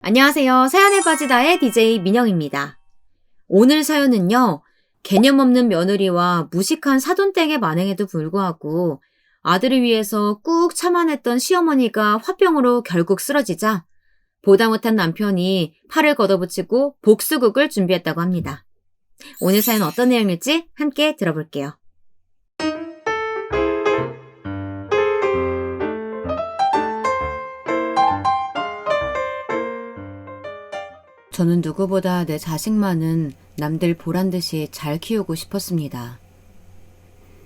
안녕하세요. 사연에 빠지다의 DJ 민영입니다. 오늘 사연은요, 개념 없는 며느리와 무식한 사돈댁의 만행에도 불구하고 아들을 위해서 꾹 참아냈던 시어머니가 화병으로 결국 쓰러지자 보다 못한 남편이 팔을 걷어붙이고 복수극을 준비했다고 합니다. 오늘 사연 어떤 내용일지 함께 들어볼게요. 저는 누구보다 내 자식만은 남들 보란 듯이 잘 키우고 싶었습니다.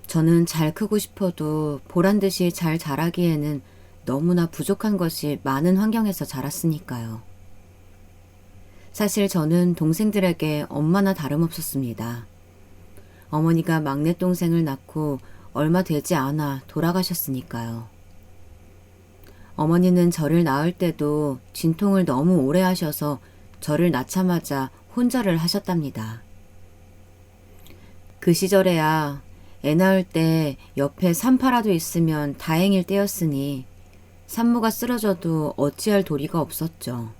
저는 잘 크고 싶어도 보란 듯이 잘 자라기에는 너무나 부족한 것이 많은 환경에서 자랐으니까요. 사실 저는 동생들에게 엄마나 다름없었습니다. 어머니가 막내 동생을 낳고 얼마 되지 않아 돌아가셨으니까요. 어머니는 저를 낳을 때도 진통을 너무 오래 하셔서 저를 낳자마자 혼절을 하셨답니다. 그 시절에야 애 낳을 때 옆에 산파라도 있으면 다행일 때였으니 산모가 쓰러져도 어찌할 도리가 없었죠.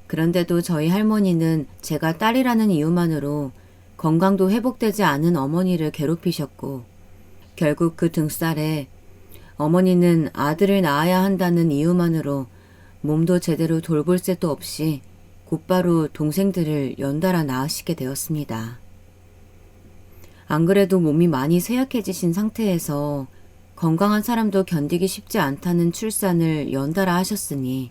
그런데도 저희 할머니는 제가 딸이라는 이유만으로 건강도 회복되지 않은 어머니를 괴롭히셨고 결국 그 등살에 어머니는 아들을 낳아야 한다는 이유만으로 몸도 제대로 돌볼 새도 없이 곧바로 동생들을 연달아 낳으시게 되었습니다. 안 그래도 몸이 많이 쇠약해지신 상태에서 건강한 사람도 견디기 쉽지 않다는 출산을 연달아 하셨으니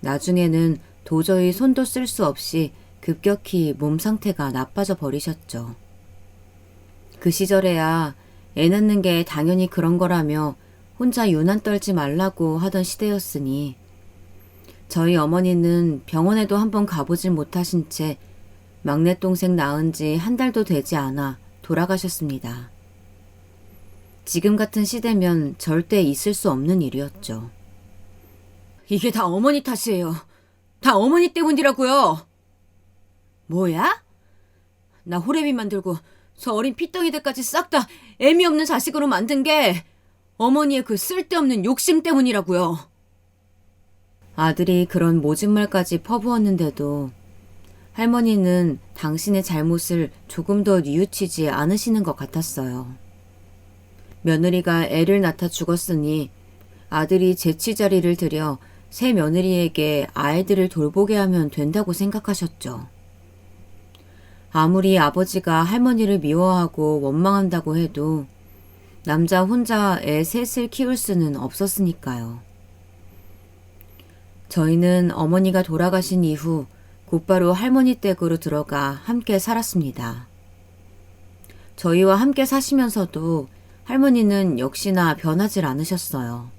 나중에는 도저히 손도 쓸 수 없이 급격히 몸 상태가 나빠져 버리셨죠. 그 시절에야 애 낳는 게 당연히 그런 거라며 혼자 유난 떨지 말라고 하던 시대였으니 저희 어머니는 병원에도 한번 가보질 못하신 채 막내 동생 낳은 지 한 달도 되지 않아 돌아가셨습니다. 지금 같은 시대면 절대 있을 수 없는 일이었죠. 이게 다 어머니 탓이에요. 다 어머니 때문이라고요. 뭐야? 나 호래비 만들고 저 어린 피덩이들까지 싹 다 애미 없는 자식으로 만든 게 어머니의 그 쓸데없는 욕심 때문이라고요. 아들이 그런 모진 말까지 퍼부었는데도 할머니는 당신의 잘못을 조금 더 뉘우치지 않으시는 것 같았어요. 며느리가 애를 낳다 죽었으니 아들이 제치자리를 들여 새 며느리에게 아이들을 돌보게 하면 된다고 생각하셨죠. 아무리 아버지가 할머니를 미워하고 원망한다고 해도 남자 혼자 애 셋을 키울 수는 없었으니까요. 저희는 어머니가 돌아가신 이후 곧바로 할머니 댁으로 들어가 함께 살았습니다. 저희와 함께 사시면서도 할머니는 역시나 변하질 않으셨어요.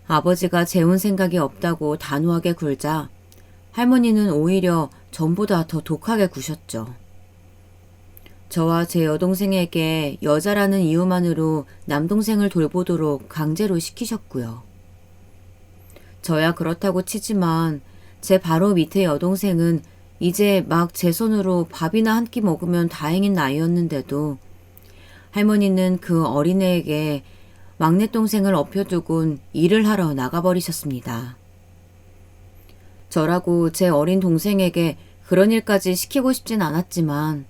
아버지가 재혼 생각이 없다고 단호하게 굴자 할머니는 오히려 전보다 더 독하게 구셨죠. 저와 제 여동생에게 여자라는 이유만으로 남동생을 돌보도록 강제로 시키셨고요. 저야 그렇다고 치지만 제 바로 밑에 여동생은 이제 막 제 손으로 밥이나 한 끼 먹으면 다행인 나이였는데도 할머니는 그 어린애에게 막내 동생을 업혀두곤 일을 하러 나가버리셨습니다. 저라고 제 어린 동생에게 그런 일까지 시키고 싶진 않았지만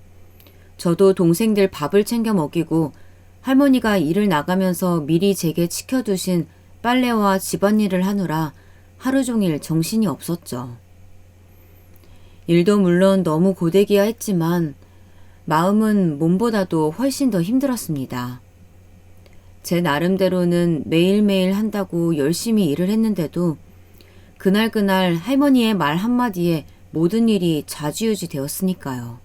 저도 동생들 밥을 챙겨 먹이고 할머니가 일을 나가면서 미리 제게 지켜두신 빨래와 집안일을 하느라 하루 종일 정신이 없었죠. 일도 물론 너무 고되기야 했지만 마음은 몸보다도 훨씬 더 힘들었습니다. 제 나름대로는 매일매일 한다고 열심히 일을 했는데도 그날그날 할머니의 말 한마디에 모든 일이 좌지우지 되었으니까요.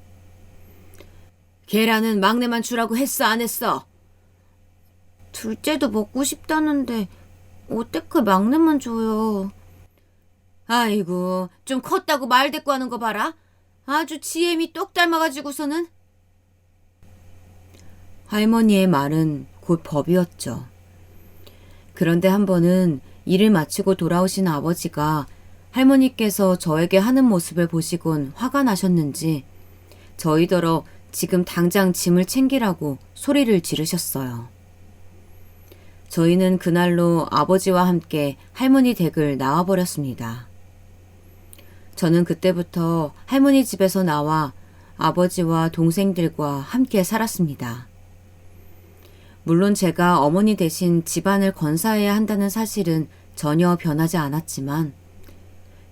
계란은 막내만 주라고 했어, 안 했어? 둘째도 먹고 싶다는데 어떻게 막내만 줘요? 아이고, 좀 컸다고 말 대꾸하는 거 봐라. 아주 지엠이 똑 닮아가지고서는. 할머니의 말은 곧 법이었죠. 그런데 한 번은 일을 마치고 돌아오신 아버지가 할머니께서 저에게 하는 모습을 보시곤 화가 나셨는지 저희더러 지금 당장 짐을 챙기라고 소리를 지르셨어요. 저희는 그날로 아버지와 함께 할머니 댁을 나와버렸습니다. 저는 그때부터 할머니 집에서 나와 아버지와 동생들과 함께 살았습니다. 물론 제가 어머니 대신 집안을 건사해야 한다는 사실은 전혀 변하지 않았지만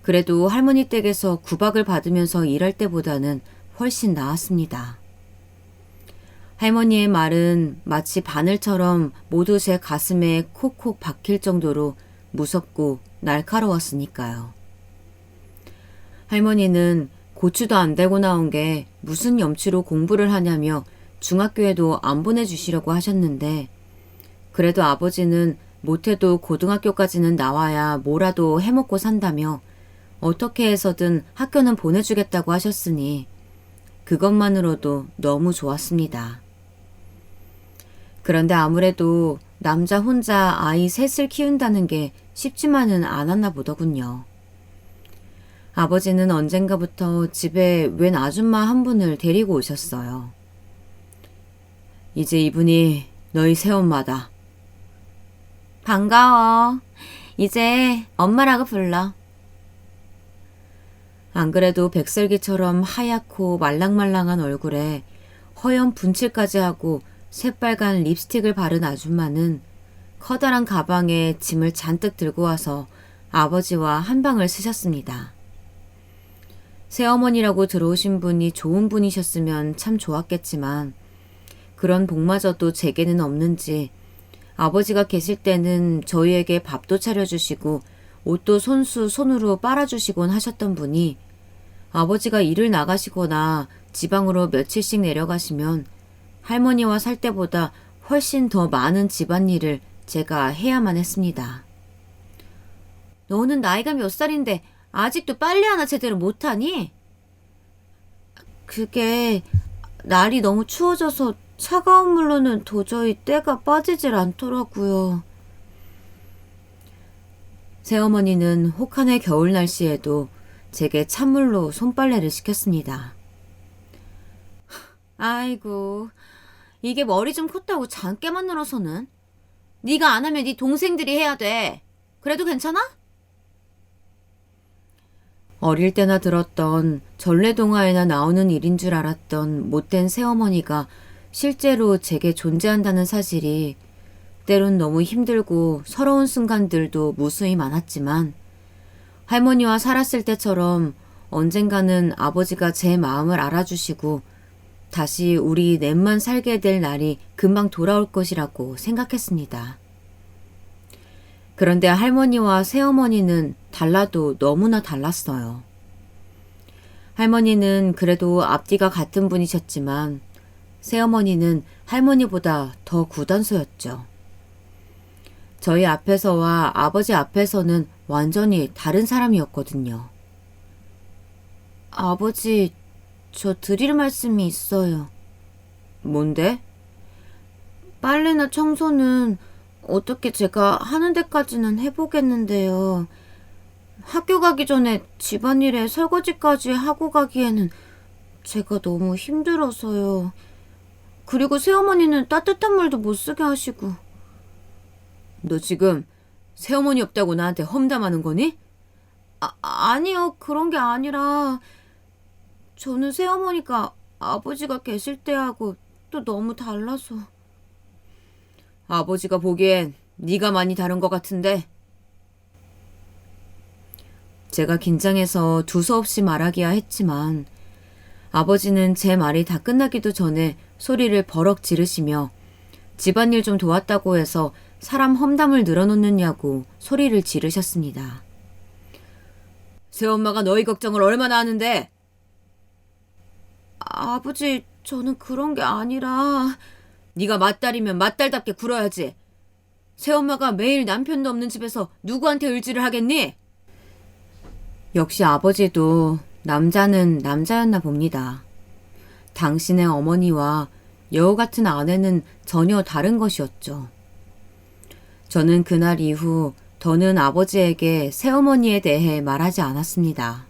그래도 할머니 댁에서 구박을 받으면서 일할 때보다는 훨씬 나았습니다. 할머니의 말은 마치 바늘처럼 모두 제 가슴에 콕콕 박힐 정도로 무섭고 날카로웠으니까요. 할머니는 고추도 안 달고 나온 게 무슨 염치로 공부를 하냐며 중학교에도 안 보내주시려고 하셨는데 그래도 아버지는 못해도 고등학교까지는 나와야 뭐라도 해먹고 산다며 어떻게 해서든 학교는 보내주겠다고 하셨으니 그것만으로도 너무 좋았습니다. 그런데 아무래도 남자 혼자 아이 셋을 키운다는 게 쉽지만은 않았나 보더군요. 아버지는 언젠가부터 집에 웬 아줌마 한 분을 데리고 오셨어요. 이제 이분이 너희 새엄마다. 반가워. 이제 엄마라고 불러. 안 그래도 백설기처럼 하얗고 말랑말랑한 얼굴에 허연 분칠까지 하고 새빨간 립스틱을 바른 아줌마는 커다란 가방에 짐을 잔뜩 들고 와서 아버지와 한방을 쓰셨습니다. 새어머니라고 들어오신 분이 좋은 분이셨으면 참 좋았겠지만 그런 복마저도 제게는 없는지 아버지가 계실 때는 저희에게 밥도 차려주시고 옷도 손으로 빨아주시곤 하셨던 분이 아버지가 일을 나가시거나 지방으로 며칠씩 내려가시면 할머니와 살 때보다 훨씬 더 많은 집안일을 제가 해야만 했습니다. 너는 나이가 몇 살인데 아직도 빨래 하나 제대로 못하니? 그게 날이 너무 추워져서 차가운 물로는 도저히 때가 빠지질 않더라고요. 새어머니는 혹한의 겨울 날씨에도 제게 찬물로 손빨래를 시켰습니다. 아이고, 이게 머리 좀 컸다고 작게만 늘어서는? 네가 안 하면 네 동생들이 해야 돼. 그래도 괜찮아? 어릴 때나 들었던 전래동화에나 나오는 일인 줄 알았던 못된 새어머니가 실제로 제게 존재한다는 사실이 때론 너무 힘들고 서러운 순간들도 무수히 많았지만 할머니와 살았을 때처럼 언젠가는 아버지가 제 마음을 알아주시고 다시 우리 넷만 살게 될 날이 금방 돌아올 것이라고 생각했습니다. 그런데 할머니와 새어머니는 달라도 너무나 달랐어요. 할머니는 그래도 앞뒤가 같은 분이셨지만 새어머니는 할머니보다 더 구단소였죠. 저희 앞에서와 아버지 앞에서는 완전히 다른 사람이었거든요. 아버지, 저 드릴 말씀이 있어요. 뭔데? 빨래나 청소는 어떻게 제가 하는 데까지는 해보겠는데요. 학교 가기 전에 집안일에 설거지까지 하고 가기에는 제가 너무 힘들어서요. 그리고 새어머니는 따뜻한 물도 못 쓰게 하시고. 너 지금 새어머니 없다고 나한테 험담하는 거니? 아니요. 그런 게 아니라 저는 새어머니가 아버지가 계실 때하고 또 너무 달라서. 아버지가 보기엔 네가 많이 다른 것 같은데. 제가 긴장해서 두서없이 말하기야 했지만 아버지는 제 말이 다 끝나기도 전에 소리를 버럭 지르시며 집안일 좀 도왔다고 해서 사람 험담을 늘어놓느냐고 소리를 지르셨습니다. 새엄마가 너희 걱정을 얼마나 하는데? 아버지, 저는 그런 게 아니라. 네가 맏딸이면 맏딸답게 굴어야지. 새엄마가 매일 남편도 없는 집에서 누구한테 의지를 하겠니? 역시 아버지도 남자는 남자였나 봅니다. 당신의 어머니와 여우 같은 아내는 전혀 다른 것이었죠. 저는 그날 이후 더는 아버지에게 새어머니에 대해 말하지 않았습니다.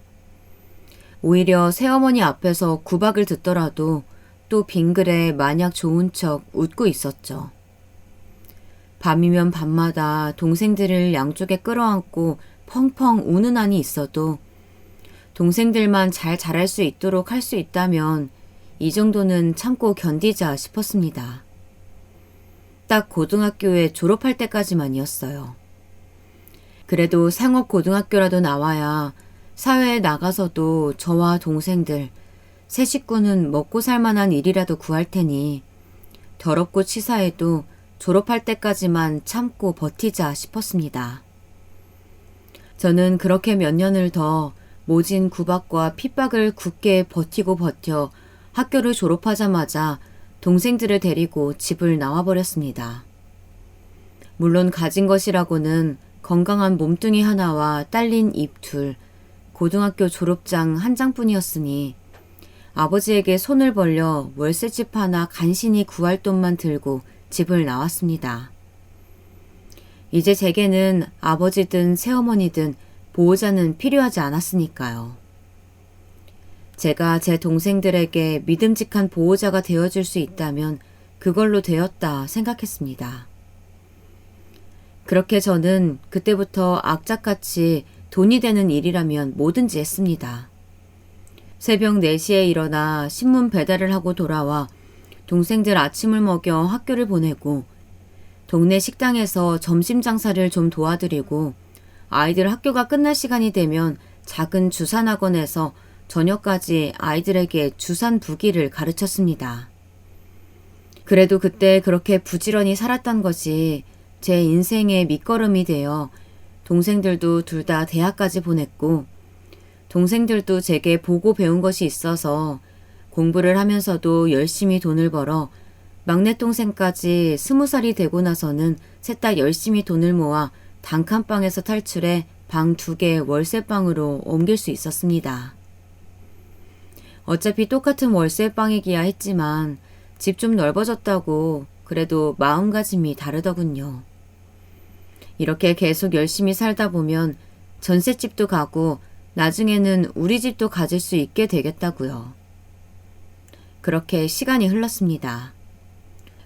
오히려 새어머니 앞에서 구박을 듣더라도 또 빙그레 마냥 좋은 척 웃고 있었죠. 밤이면 밤마다 동생들을 양쪽에 끌어안고 펑펑 우는 한이 있어도 동생들만 잘 자랄 수 있도록 할 수 있다면 이 정도는 참고 견디자 싶었습니다. 딱 고등학교에 졸업할 때까지만이었어요. 그래도 상업고등학교라도 나와야 사회에 나가서도 저와 동생들, 세 식구는 먹고 살 만한 일이라도 구할 테니 더럽고 치사해도 졸업할 때까지만 참고 버티자 싶었습니다. 저는 그렇게 몇 년을 더 모진 구박과 핍박을 굳게 버티고 버텨 학교를 졸업하자마자 동생들을 데리고 집을 나와버렸습니다. 물론 가진 것이라고는 건강한 몸뚱이 하나와 딸린 입 둘, 고등학교 졸업장 한 장뿐이었으니 아버지에게 손을 벌려 월세집 하나 간신히 구할 돈만 들고 집을 나왔습니다. 이제 제게는 아버지든 새어머니든 보호자는 필요하지 않았으니까요. 제가 제 동생들에게 믿음직한 보호자가 되어줄 수 있다면 그걸로 되었다 생각했습니다. 그렇게 저는 그때부터 악착같이 돈이 되는 일이라면 뭐든지 했습니다. 새벽 4시에 일어나 신문 배달을 하고 돌아와 동생들 아침을 먹여 학교를 보내고 동네 식당에서 점심 장사를 좀 도와드리고 아이들 학교가 끝날 시간이 되면 작은 주산학원에서 저녁까지 아이들에게 주산 부기를 가르쳤습니다. 그래도 그때 그렇게 부지런히 살았던 것이 제 인생의 밑거름이 되어 동생들도 둘 다 대학까지 보냈고 동생들도 제게 보고 배운 것이 있어서 공부를 하면서도 열심히 돈을 벌어 막내 동생까지 20살이 되고 나서는 셋 다 열심히 돈을 모아 단칸방에서 탈출해 방 2개 월세방으로 옮길 수 있었습니다. 어차피 똑같은 월세방이기야 했지만 집 좀 넓어졌다고 그래도 마음가짐이 다르더군요. 이렇게 계속 열심히 살다 보면 전셋집도 가고 나중에는 우리 집도 가질 수 있게 되겠다고요. 그렇게 시간이 흘렀습니다.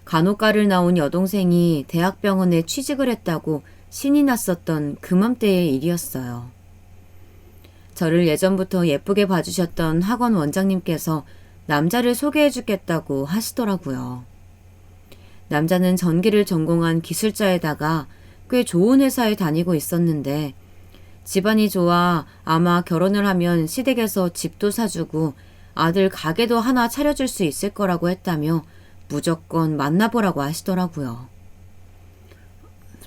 간호과를 나온 여동생이 대학병원에 취직을 했다고 신이 났었던 그맘때의 일이었어요. 저를 예전부터 예쁘게 봐주셨던 학원 원장님께서 남자를 소개해주겠다고 하시더라고요. 남자는 전기를 전공한 기술자에다가 꽤 좋은 회사에 다니고 있었는데 집안이 좋아 아마 결혼을 하면 시댁에서 집도 사주고 아들 가게도 하나 차려줄 수 있을 거라고 했다며 무조건 만나보라고 하시더라고요.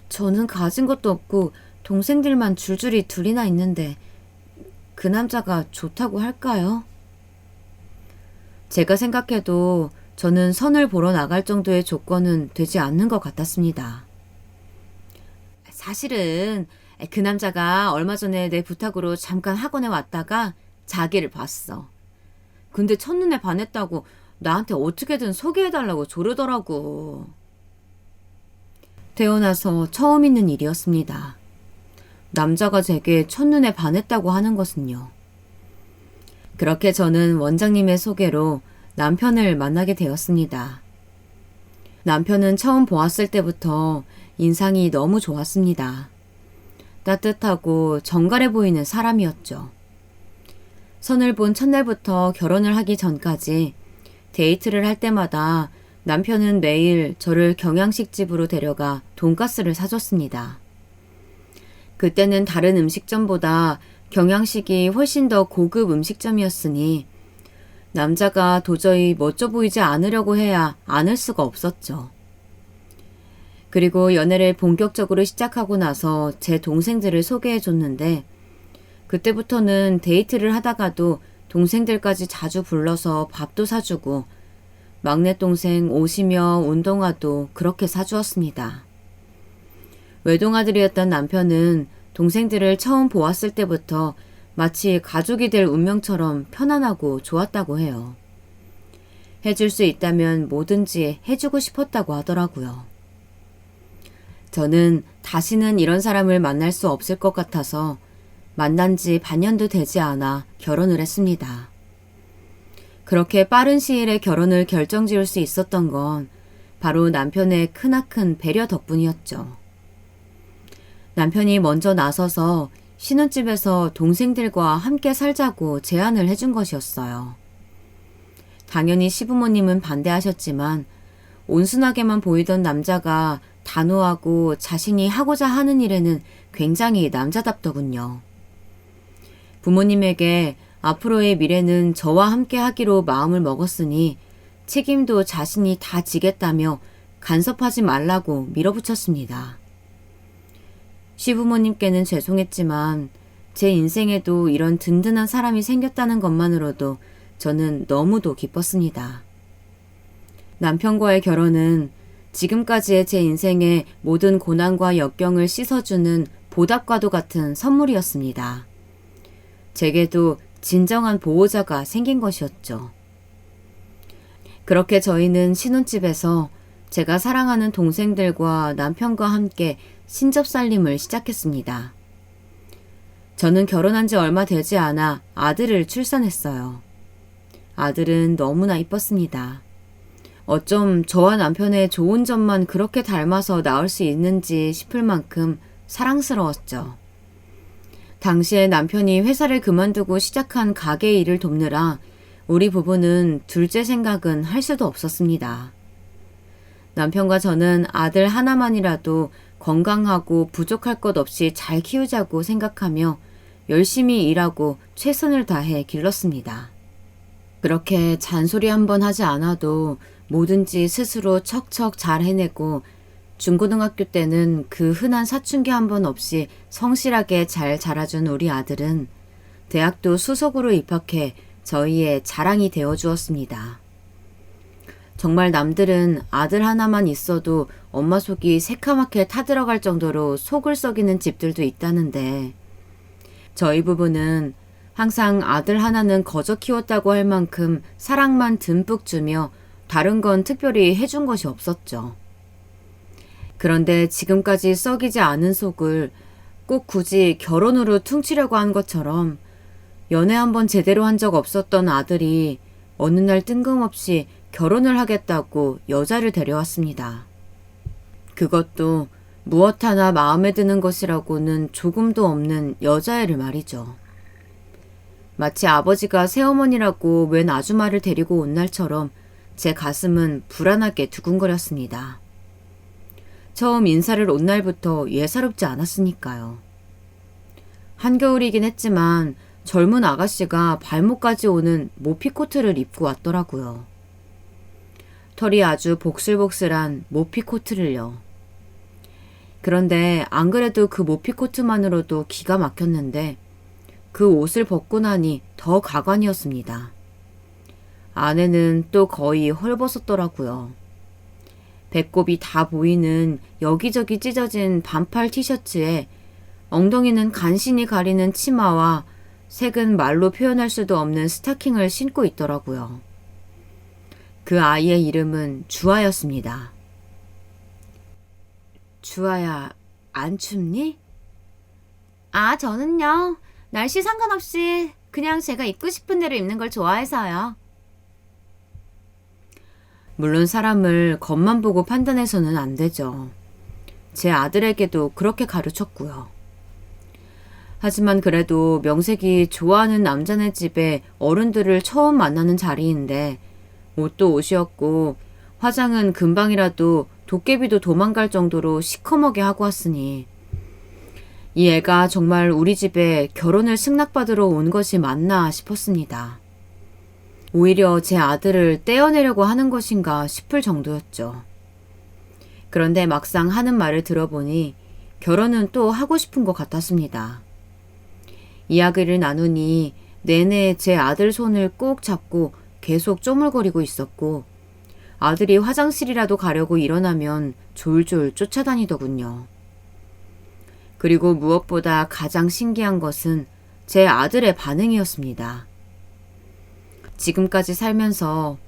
저는 가진 것도 없고 동생들만 줄줄이 둘이나 있는데 그 남자가 좋다고 할까요? 제가 생각해도 저는 선을 보러 나갈 정도의 조건은 되지 않는 것 같았습니다. 사실은 그 남자가 얼마 전에 내 부탁으로 잠깐 학원에 왔다가 자기를 봤어. 근데 첫눈에 반했다고 나한테 어떻게든 소개해달라고 조르더라고. 태어나서 처음 있는 일이었습니다. 남자가 제게 첫눈에 반했다고 하는 것은요. 그렇게 저는 원장님의 소개로 남편을 만나게 되었습니다. 남편은 처음 보았을 때부터 인상이 너무 좋았습니다. 따뜻하고 정갈해 보이는 사람이었죠. 선을 본 첫날부터 결혼을 하기 전까지 데이트를 할 때마다 남편은 매일 저를 경양식집으로 데려가 돈가스를 사줬습니다. 그때는 다른 음식점보다 경양식이 훨씬 더 고급 음식점이었으니 남자가 도저히 멋져 보이지 않으려고 해야 않을 수가 없었죠. 그리고 연애를 본격적으로 시작하고 나서 제 동생들을 소개해줬는데 그때부터는 데이트를 하다가도 동생들까지 자주 불러서 밥도 사주고 막내 동생 옷이며 운동화도 그렇게 사주었습니다. 외동아들이었던 남편은 동생들을 처음 보았을 때부터 마치 가족이 될 운명처럼 편안하고 좋았다고 해요. 해줄 수 있다면 뭐든지 해주고 싶었다고 하더라고요. 저는 다시는 이런 사람을 만날 수 없을 것 같아서 만난 지 반년도 되지 않아 결혼을 했습니다. 그렇게 빠른 시일에 결혼을 결정지을 수 있었던 건 바로 남편의 크나큰 배려 덕분이었죠. 남편이 먼저 나서서 신혼집에서 동생들과 함께 살자고 제안을 해준 것이었어요. 당연히 시부모님은 반대하셨지만 온순하게만 보이던 남자가 단호하고 자신이 하고자 하는 일에는 굉장히 남자답더군요. 부모님에게 앞으로의 미래는 저와 함께 하기로 마음을 먹었으니 책임도 자신이 다 지겠다며 간섭하지 말라고 밀어붙였습니다. 시부모님께는 죄송했지만 제 인생에도 이런 든든한 사람이 생겼다는 것만으로도 저는 너무도 기뻤습니다. 남편과의 결혼은 지금까지의 제 인생의 모든 고난과 역경을 씻어주는 보답과도 같은 선물이었습니다. 제게도 진정한 보호자가 생긴 것이었죠. 그렇게 저희는 신혼집에서 제가 사랑하는 동생들과 남편과 함께 신접살림을 시작했습니다. 저는 결혼한 지 얼마 되지 않아 아들을 출산했어요. 아들은 너무나 이뻤습니다. 어쩜 저와 남편의 좋은 점만 그렇게 닮아서 낳을 수 있는지 싶을 만큼 사랑스러웠죠. 당시에 남편이 회사를 그만두고 시작한 가게 일을 돕느라 우리 부부는 둘째 생각은 할 수도 없었습니다. 남편과 저는 아들 하나만이라도 건강하고 부족할 것 없이 잘 키우자고 생각하며 열심히 일하고 최선을 다해 길렀습니다. 그렇게 잔소리 한번 하지 않아도 뭐든지 스스로 척척 잘 해내고 중고등학교 때는 그 흔한 사춘기 한번 없이 성실하게 잘 자라준 우리 아들은 대학도 수석으로 입학해 저희의 자랑이 되어주었습니다. 정말 남들은 아들 하나만 있어도 엄마 속이 새카맣게 타들어갈 정도로 속을 썩이는 집들도 있다는데 저희 부부는 항상 아들 하나는 거저 키웠다고 할 만큼 사랑만 듬뿍 주며 다른 건 특별히 해준 것이 없었죠. 그런데 지금까지 썩이지 않은 속을 꼭 굳이 결혼으로 퉁치려고 한 것처럼 연애 한번 제대로 한 적 없었던 아들이 어느 날 뜬금없이 결혼을 하겠다고 여자를 데려왔습니다. 그것도 무엇 하나 마음에 드는 것이라고는 조금도 없는 여자애를 말이죠. 마치 아버지가 새어머니라고 웬 아주마를 데리고 온 날처럼 제 가슴은 불안하게 두근거렸습니다. 처음 인사를 온 날부터 예사롭지 않았으니까요. 한겨울이긴 했지만 젊은 아가씨가 발목까지 오는 모피코트를 입고 왔더라고요. 털이 아주 복슬복슬한 모피코트를요. 그런데 안 그래도 그 모피코트만으로도 기가 막혔는데 그 옷을 벗고 나니 더 가관이었습니다. 안에는 또 거의 헐벗었더라고요. 배꼽이 다 보이는 여기저기 찢어진 반팔 티셔츠에 엉덩이는 간신히 가리는 치마와 색은 말로 표현할 수도 없는 스타킹을 신고 있더라고요. 그 아이의 이름은 주아였습니다. 주아야, 안 춥니? 아, 저는요. 날씨 상관없이 그냥 제가 입고 싶은 대로 입는 걸 좋아해서요. 물론 사람을 겉만 보고 판단해서는 안 되죠. 제 아들에게도 그렇게 가르쳤고요. 하지만 그래도 명색이 좋아하는 남자네 집에 어른들을 처음 만나는 자리인데 옷도 옷이었고 화장은 금방이라도 도깨비도 도망갈 정도로 시커멓게 하고 왔으니 이 애가 정말 우리 집에 결혼을 승낙받으러 온 것이 맞나 싶었습니다. 오히려 제 아들을 떼어내려고 하는 것인가 싶을 정도였죠. 그런데 막상 하는 말을 들어보니 결혼은 또 하고 싶은 것 같았습니다. 이야기를 나누니 내내 제 아들 손을 꼭 잡고 계속 쪼물거리고 있었고 아들이 화장실이라도 가려고 일어나면 졸졸 쫓아다니더군요. 그리고 무엇보다 가장 신기한 것은 제 아들의 반응이었습니다. 지금까지 살면서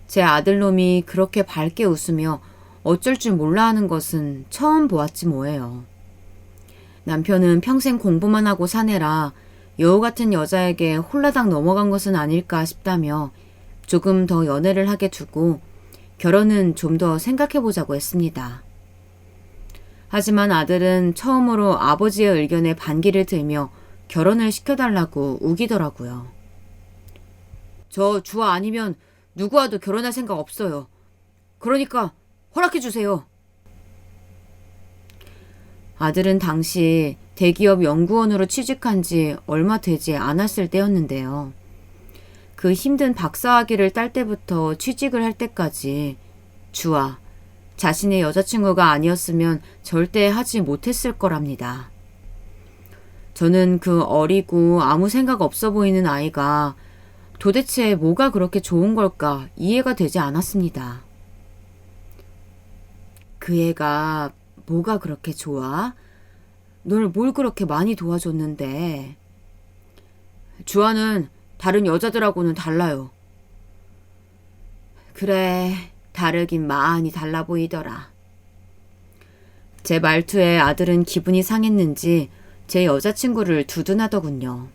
제 아들놈이 그렇게 밝게 웃으며 어쩔 줄 몰라 하는 것은 처음 보았지 뭐예요. 남편은 평생 공부만 하고 사내라 여우 같은 여자에게 홀라당 넘어간 것은 아닐까 싶다며 조금 더 연애를 하게 두고 결혼은 좀 더 생각해보자고 했습니다. 하지만 아들은 처음으로 아버지의 의견에 반기를 들며 결혼을 시켜달라고 우기더라고요. 저 주아 아니면 누구와도 결혼할 생각 없어요. 그러니까 허락해주세요. 아들은 당시 대기업 연구원으로 취직한 지 얼마 되지 않았을 때였는데요. 그 힘든 박사학위를 딸 때부터 취직을 할 때까지 주아, 자신의 여자친구가 아니었으면 절대 하지 못했을 거랍니다. 저는 그 어리고 아무 생각 없어 보이는 아이가 도대체 뭐가 그렇게 좋은 걸까 이해가 되지 않았습니다. 그 애가 뭐가 그렇게 좋아? 널 뭘 그렇게 많이 도와줬는데. 주아는 다른 여자들하고는 달라요. 그래, 다르긴 많이 달라 보이더라. 제 말투에 아들은 기분이 상했는지 제 여자친구를 두둔하더군요.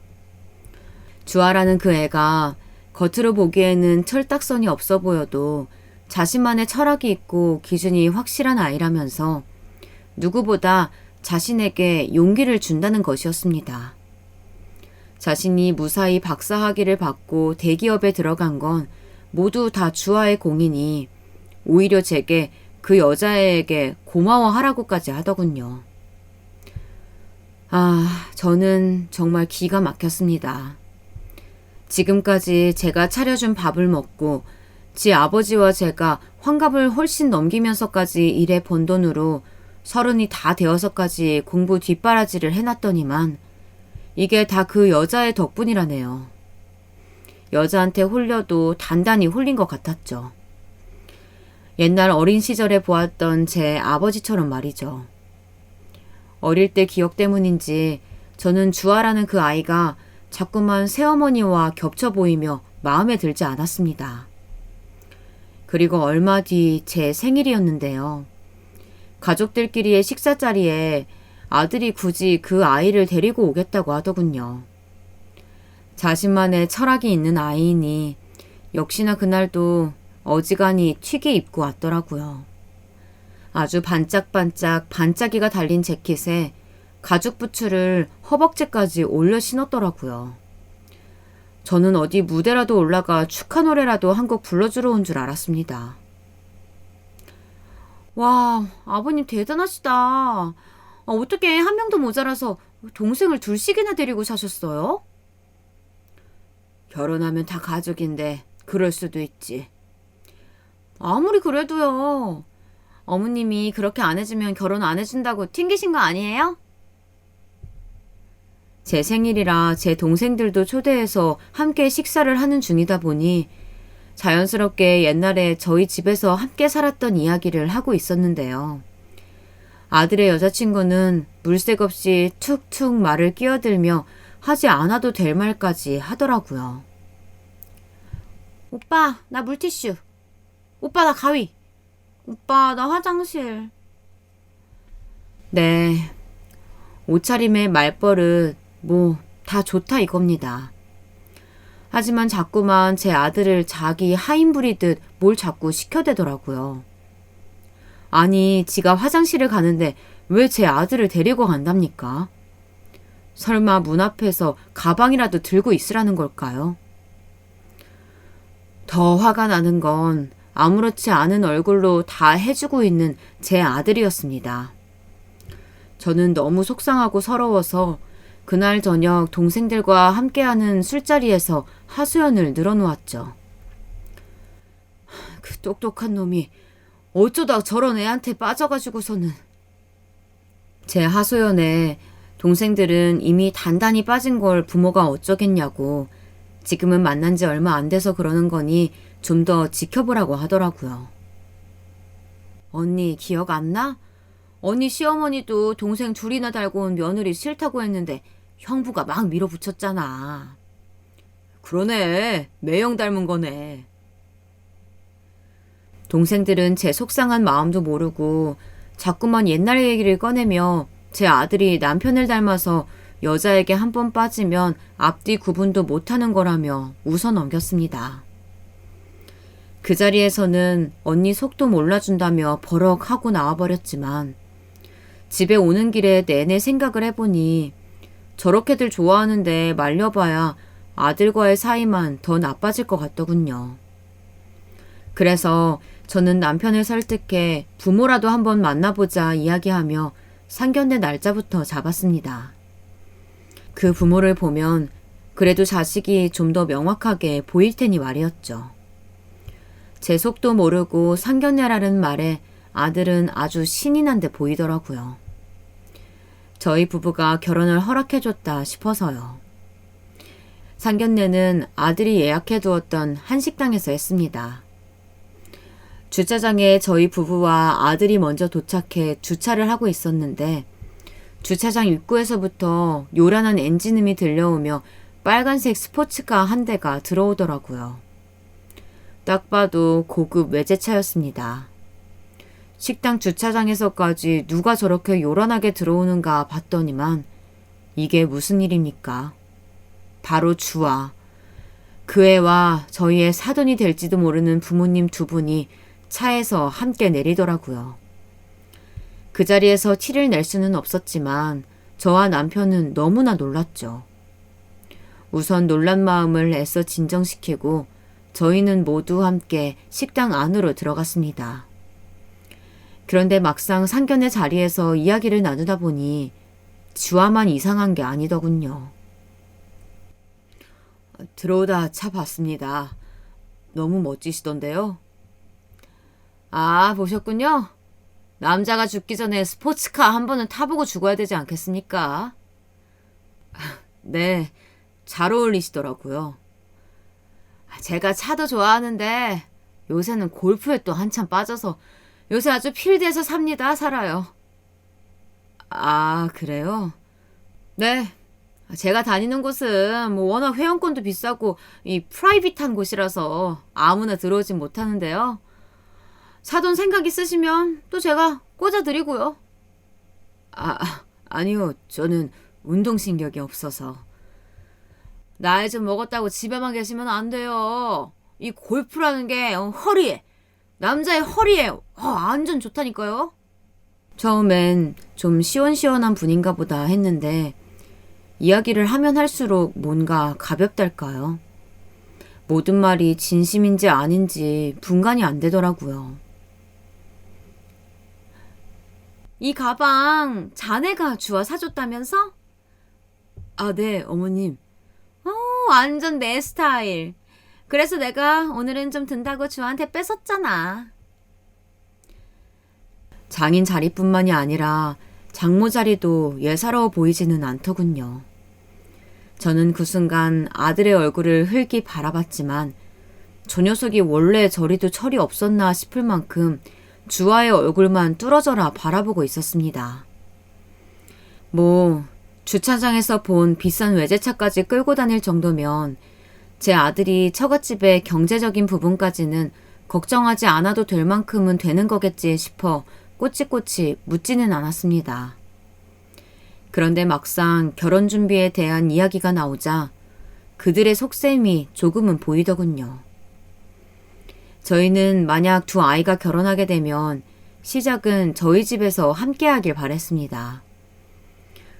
주아라는 그 애가 겉으로 보기에는 철딱선이 없어 보여도 자신만의 철학이 있고 기준이 확실한 아이라면서 누구보다 자신에게 용기를 준다는 것이었습니다. 자신이 무사히 박사학위를 받고 대기업에 들어간 건 모두 다 주아의 공이니 오히려 제게 그 여자애에게 고마워하라고까지 하더군요. 저는 정말 기가 막혔습니다. 지금까지 제가 차려준 밥을 먹고 지 아버지와 제가 환갑을 훨씬 넘기면서까지 일해 번 돈으로 30이 다 되어서까지 공부 뒷바라지를 해놨더니만 이게 다 그 여자의 덕분이라네요. 여자한테 홀려도 단단히 홀린 것 같았죠. 옛날 어린 시절에 보았던 제 아버지처럼 말이죠. 어릴 때 기억 때문인지 저는 주아라는 그 아이가 자꾸만 새어머니와 겹쳐 보이며 마음에 들지 않았습니다. 그리고 얼마 뒤 제 생일이었는데요. 가족들끼리의 식사 자리에 아들이 굳이 그 아이를 데리고 오겠다고 하더군요. 자신만의 철학이 있는 아이이니 역시나 그날도 어지간히 튀게 입고 왔더라고요. 아주 반짝반짝 반짝이가 달린 재킷에 가죽 부츠를 허벅지까지 올려 신었더라고요. 저는 어디 무대라도 올라가 축하 노래라도 한 곡 불러주러 온 줄 알았습니다. 와, 아버님 대단하시다. 어떻게 한 명도 모자라서 동생을 둘씩이나 데리고 사셨어요? 결혼하면 다 가족인데 그럴 수도 있지. 아무리 그래도요. 어머님이 그렇게 안 해주면 결혼 안 해준다고 튕기신 거 아니에요? 제 생일이라 제 동생들도 초대해서 함께 식사를 하는 중이다 보니 자연스럽게 옛날에 저희 집에서 함께 살았던 이야기를 하고 있었는데요. 아들의 여자친구는 물색 없이 툭툭 말을 끼어들며 하지 않아도 될 말까지 하더라고요. 오빠, 나 물티슈. 오빠, 나 가위. 오빠, 나 화장실. 네, 옷차림의 말버릇 뭐 다 좋다 이겁니다. 하지만 자꾸만 제 아들을 자기 하인 부리듯 뭘 자꾸 시켜대더라고요. 아니, 지가 화장실을 가는데 왜 제 아들을 데리고 간답니까? 설마 문 앞에서 가방이라도 들고 있으라는 걸까요? 더 화가 나는 건 아무렇지 않은 얼굴로 다 해주고 있는 제 아들이었습니다. 저는 너무 속상하고 서러워서 그날 저녁 동생들과 함께하는 술자리에서 하소연을 늘어놓았죠. 그 똑똑한 놈이 어쩌다 저런 애한테 빠져가지고서는. 제 하소연에 동생들은 이미 단단히 빠진 걸 부모가 어쩌겠냐고 지금은 만난 지 얼마 안 돼서 그러는 거니 좀 더 지켜보라고 하더라고요. 언니 기억 안 나? 언니 시어머니도 동생 둘이나 달고 온 며느리 싫다고 했는데 형부가 막 밀어붙였잖아. 그러네. 매형 닮은 거네. 동생들은 제 속상한 마음도 모르고 자꾸만 옛날 얘기를 꺼내며 제 아들이 남편을 닮아서 여자에게 한 번 빠지면 앞뒤 구분도 못하는 거라며 웃어 넘겼습니다. 그 자리에서는 언니 속도 몰라준다며 버럭 하고 나와버렸지만 집에 오는 길에 내내 생각을 해보니 저렇게들 좋아하는데 말려봐야 아들과의 사이만 더 나빠질 것 같더군요. 그래서 저는 남편을 설득해 부모라도 한번 만나보자 이야기하며 상견례 날짜부터 잡았습니다. 그 부모를 보면 그래도 자식이 좀 더 명확하게 보일 테니 말이었죠. 제 속도 모르고 상견례라는 말에 아들은 아주 신이 난 데 보이더라고요. 저희 부부가 결혼을 허락해줬다 싶어서요. 상견례는 아들이 예약해두었던 한식당에서 했습니다. 주차장에 저희 부부와 아들이 먼저 도착해 주차를 하고 있었는데 주차장 입구에서부터 요란한 엔진음이 들려오며 빨간색 스포츠카 한 대가 들어오더라고요. 딱 봐도 고급 외제차였습니다. 식당 주차장에서까지 누가 저렇게 요란하게 들어오는가 봤더니만 이게 무슨 일입니까? 바로 주아. 그 애와 저희의 사돈이 될지도 모르는 부모님 두 분이 차에서 함께 내리더라고요. 그 자리에서 티를 낼 수는 없었지만 저와 남편은 너무나 놀랐죠. 우선 놀란 마음을 애써 진정시키고 저희는 모두 함께 식당 안으로 들어갔습니다. 그런데 막상 상견례 자리에서 이야기를 나누다 보니 주아만 이상한 게 아니더군요. 들어오다 차 봤습니다. 너무 멋지시던데요? 아, 보셨군요. 남자가 죽기 전에 스포츠카 한 번은 타보고 죽어야 되지 않겠습니까? 네, 잘 어울리시더라고요. 제가 차도 좋아하는데 요새는 골프에 또 한참 빠져서 요새 아주 필드에서 삽니다, 살아요. 아, 그래요? 네. 제가 다니는 곳은 워낙 회원권도 비싸고 이 프라이빗한 곳이라서 아무나 들어오진 못하는데요. 사돈 생각 있으시면 또 제가 꽂아드리고요. 아니요. 저는 운동신경이 없어서. 나이 좀 먹었다고 집에만 계시면 안 돼요. 이 골프라는 게 허리에, 남자의 허리에 완전 좋다니까요. 처음엔 좀 시원시원한 분인가 보다 했는데 이야기를 하면 할수록 뭔가 가볍달까요? 모든 말이 진심인지 아닌지 분간이 안 되더라고요. 이 가방 자네가 주아 사줬다면서? 아, 네, 어머님. 완전 내 스타일. 그래서 내가 오늘은 좀 든다고 주아한테 뺏었잖아. 장인 자리뿐만이 아니라 장모 자리도 예사로워 보이지는 않더군요. 저는 그 순간 아들의 얼굴을 흘기 바라봤지만 저 녀석이 원래 저리도 철이 없었나 싶을 만큼 주아의 얼굴만 뚫어져라 바라보고 있었습니다. 주차장에서 본 비싼 외제차까지 끌고 다닐 정도면 제 아들이 처갓집의 경제적인 부분까지는 걱정하지 않아도 될 만큼은 되는 거겠지 싶어 꼬치꼬치 묻지는 않았습니다. 그런데 막상 결혼 준비에 대한 이야기가 나오자 그들의 속셈이 조금은 보이더군요. 저희는 만약 두 아이가 결혼하게 되면 시작은 저희 집에서 함께하길 바랬습니다.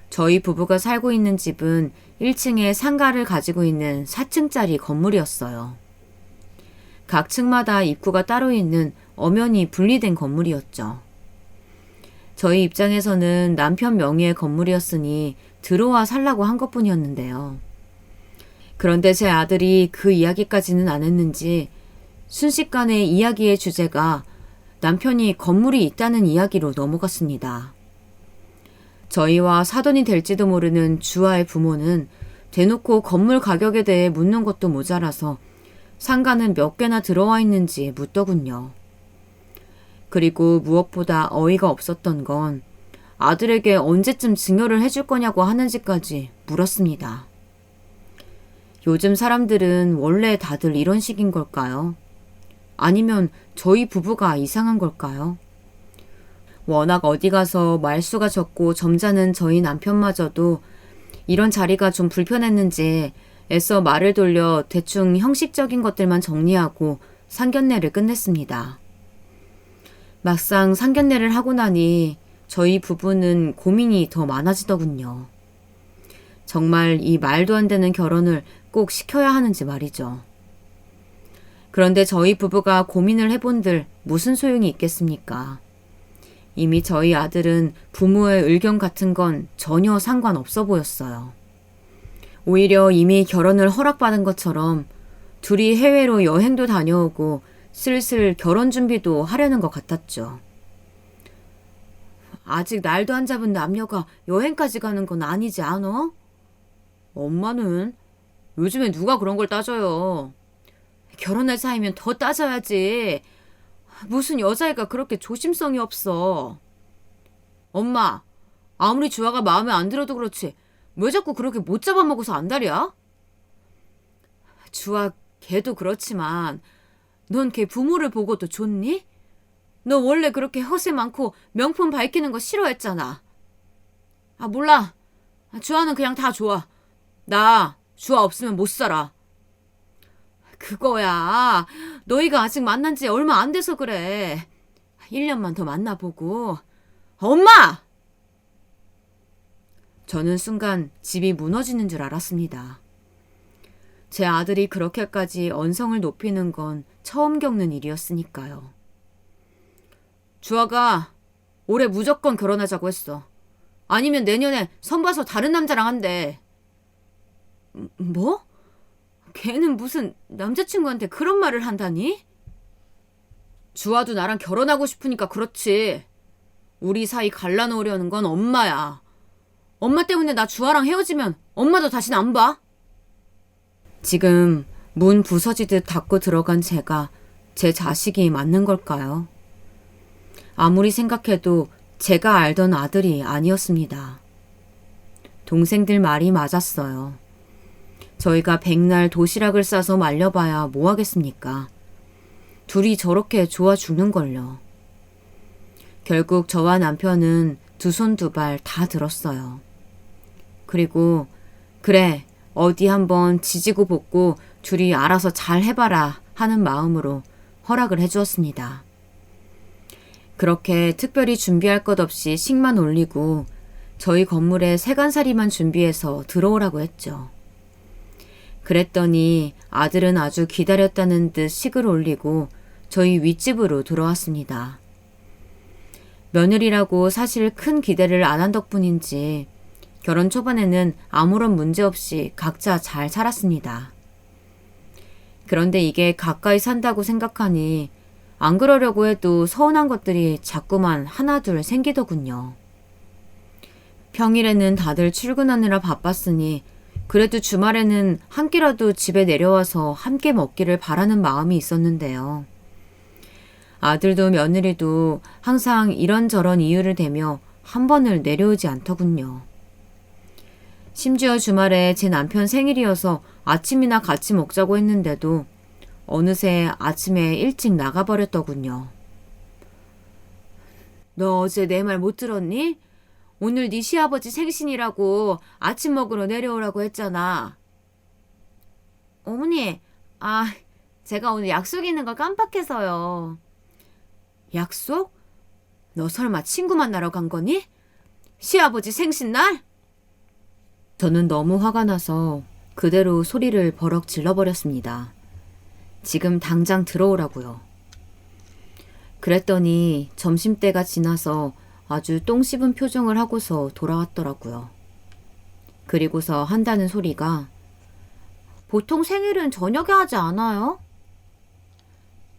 저희 부부가 살고 있는 집은 1층에 상가를 가지고 있는 4층짜리 건물이었어요. 각 층마다 입구가 따로 있는 엄연히 분리된 건물이었죠. 저희 입장에서는 남편 명의의 건물이었으니 들어와 살라고 한 것뿐이었는데요. 그런데 제 아들이 그 이야기까지는 안 했는지 순식간에 이야기의 주제가 남편이 건물이 있다는 이야기로 넘어갔습니다. 저희와 사돈이 될지도 모르는 주아의 부모는 대놓고 건물 가격에 대해 묻는 것도 모자라서 상가는 몇 개나 들어와 있는지 묻더군요. 그리고 무엇보다 어이가 없었던 건 아들에게 언제쯤 증여를 해줄 거냐고 하는지까지 물었습니다. 요즘 사람들은 원래 다들 이런 식인 걸까요? 아니면 저희 부부가 이상한 걸까요? 워낙 어디 가서 말수가 적고 점잖은 저희 남편마저도 이런 자리가 좀 불편했는지 애써 말을 돌려 대충 형식적인 것들만 정리하고 상견례를 끝냈습니다. 막상 상견례를 하고 나니 저희 부부는 고민이 더 많아지더군요. 정말 이 말도 안 되는 결혼을 꼭 시켜야 하는지 말이죠. 그런데 저희 부부가 고민을 해본들 무슨 소용이 있겠습니까? 이미 저희 아들은 부모의 의견 같은 건 전혀 상관없어 보였어요. 오히려 이미 결혼을 허락받은 것처럼 둘이 해외로 여행도 다녀오고 슬슬 결혼 준비도 하려는 것 같았죠. 아직 날도 안 잡은 남녀가 여행까지 가는 건 아니지 않어? 엄마는 요즘에 누가 그런 걸 따져요. 결혼할 사이면 더 따져야지. 무슨 여자애가 그렇게 조심성이 없어. 엄마, 아무리 주아가 마음에 안 들어도 그렇지 왜 자꾸 그렇게 못 잡아먹어서 안달이야? 주아 걔도 그렇지만 넌 걔 부모를 보고도 좋니? 너 원래 그렇게 허세 많고 명품 밝히는 거 싫어했잖아. 아 몰라. 주아는 그냥 다 좋아. 나 주아 없으면 못 살아. 그거야. 너희가 아직 만난 지 얼마 안 돼서 그래. 1년만 더 만나보고. 엄마! 저는 순간 집이 무너지는 줄 알았습니다. 제 아들이 그렇게까지 언성을 높이는 건 처음 겪는 일이었으니까요. 주아가 올해 무조건 결혼하자고 했어. 아니면 내년에 선 봐서 다른 남자랑 한대. 뭐? 걔는 무슨 남자친구한테 그런 말을 한다니? 주아도 나랑 결혼하고 싶으니까 그렇지. 우리 사이 갈라놓으려는 건 엄마야. 엄마 때문에 나 주아랑 헤어지면 엄마도 다시는 안 봐. 지금 문 부서지듯 닫고 들어간 제가 제 자식이 맞는 걸까요? 아무리 생각해도 제가 알던 아들이 아니었습니다. 동생들 말이 맞았어요. 저희가 백날 도시락을 싸서 말려봐야 뭐 하겠습니까? 둘이 저렇게 좋아 죽는걸요. 결국 저와 남편은 두 손 두 발 다 들었어요. 그리고 그래 어디 한번 지지고 볶고 둘이 알아서 잘 해봐라 하는 마음으로 허락을 해주었습니다. 그렇게 특별히 준비할 것 없이 식만 올리고 저희 건물에 세간살이만 준비해서 들어오라고 했죠. 그랬더니 아들은 아주 기다렸다는 듯 식을 올리고 저희 윗집으로 들어왔습니다. 며느리라고 사실 큰 기대를 안 한 덕분인지 결혼 초반에는 아무런 문제 없이 각자 잘 살았습니다. 그런데 이게 가까이 산다고 생각하니 안 그러려고 해도 서운한 것들이 자꾸만 하나둘 생기더군요. 평일에는 다들 출근하느라 바빴으니 그래도 주말에는 한 끼라도 집에 내려와서 함께 먹기를 바라는 마음이 있었는데요. 아들도 며느리도 항상 이런저런 이유를 대며 한 번을 내려오지 않더군요. 심지어 주말에 제 남편 생일이어서 아침이나 같이 먹자고 했는데도 어느새 아침에 일찍 나가버렸더군요. 너 어제 내 말 못 들었니? 오늘 네 시아버지 생신이라고 아침 먹으러 내려오라고 했잖아. 어머니, 제가 오늘 약속 있는 걸 깜빡해서요. 약속? 너 설마 친구 만나러 간 거니? 시아버지 생신날? 저는 너무 화가 나서 그대로 소리를 버럭 질러버렸습니다. 지금 당장 들어오라고요. 그랬더니 점심때가 지나서 아주 똥 씹은 표정을 하고서 돌아왔더라고요. 그리고서 한다는 소리가 보통 생일은 저녁에 하지 않아요?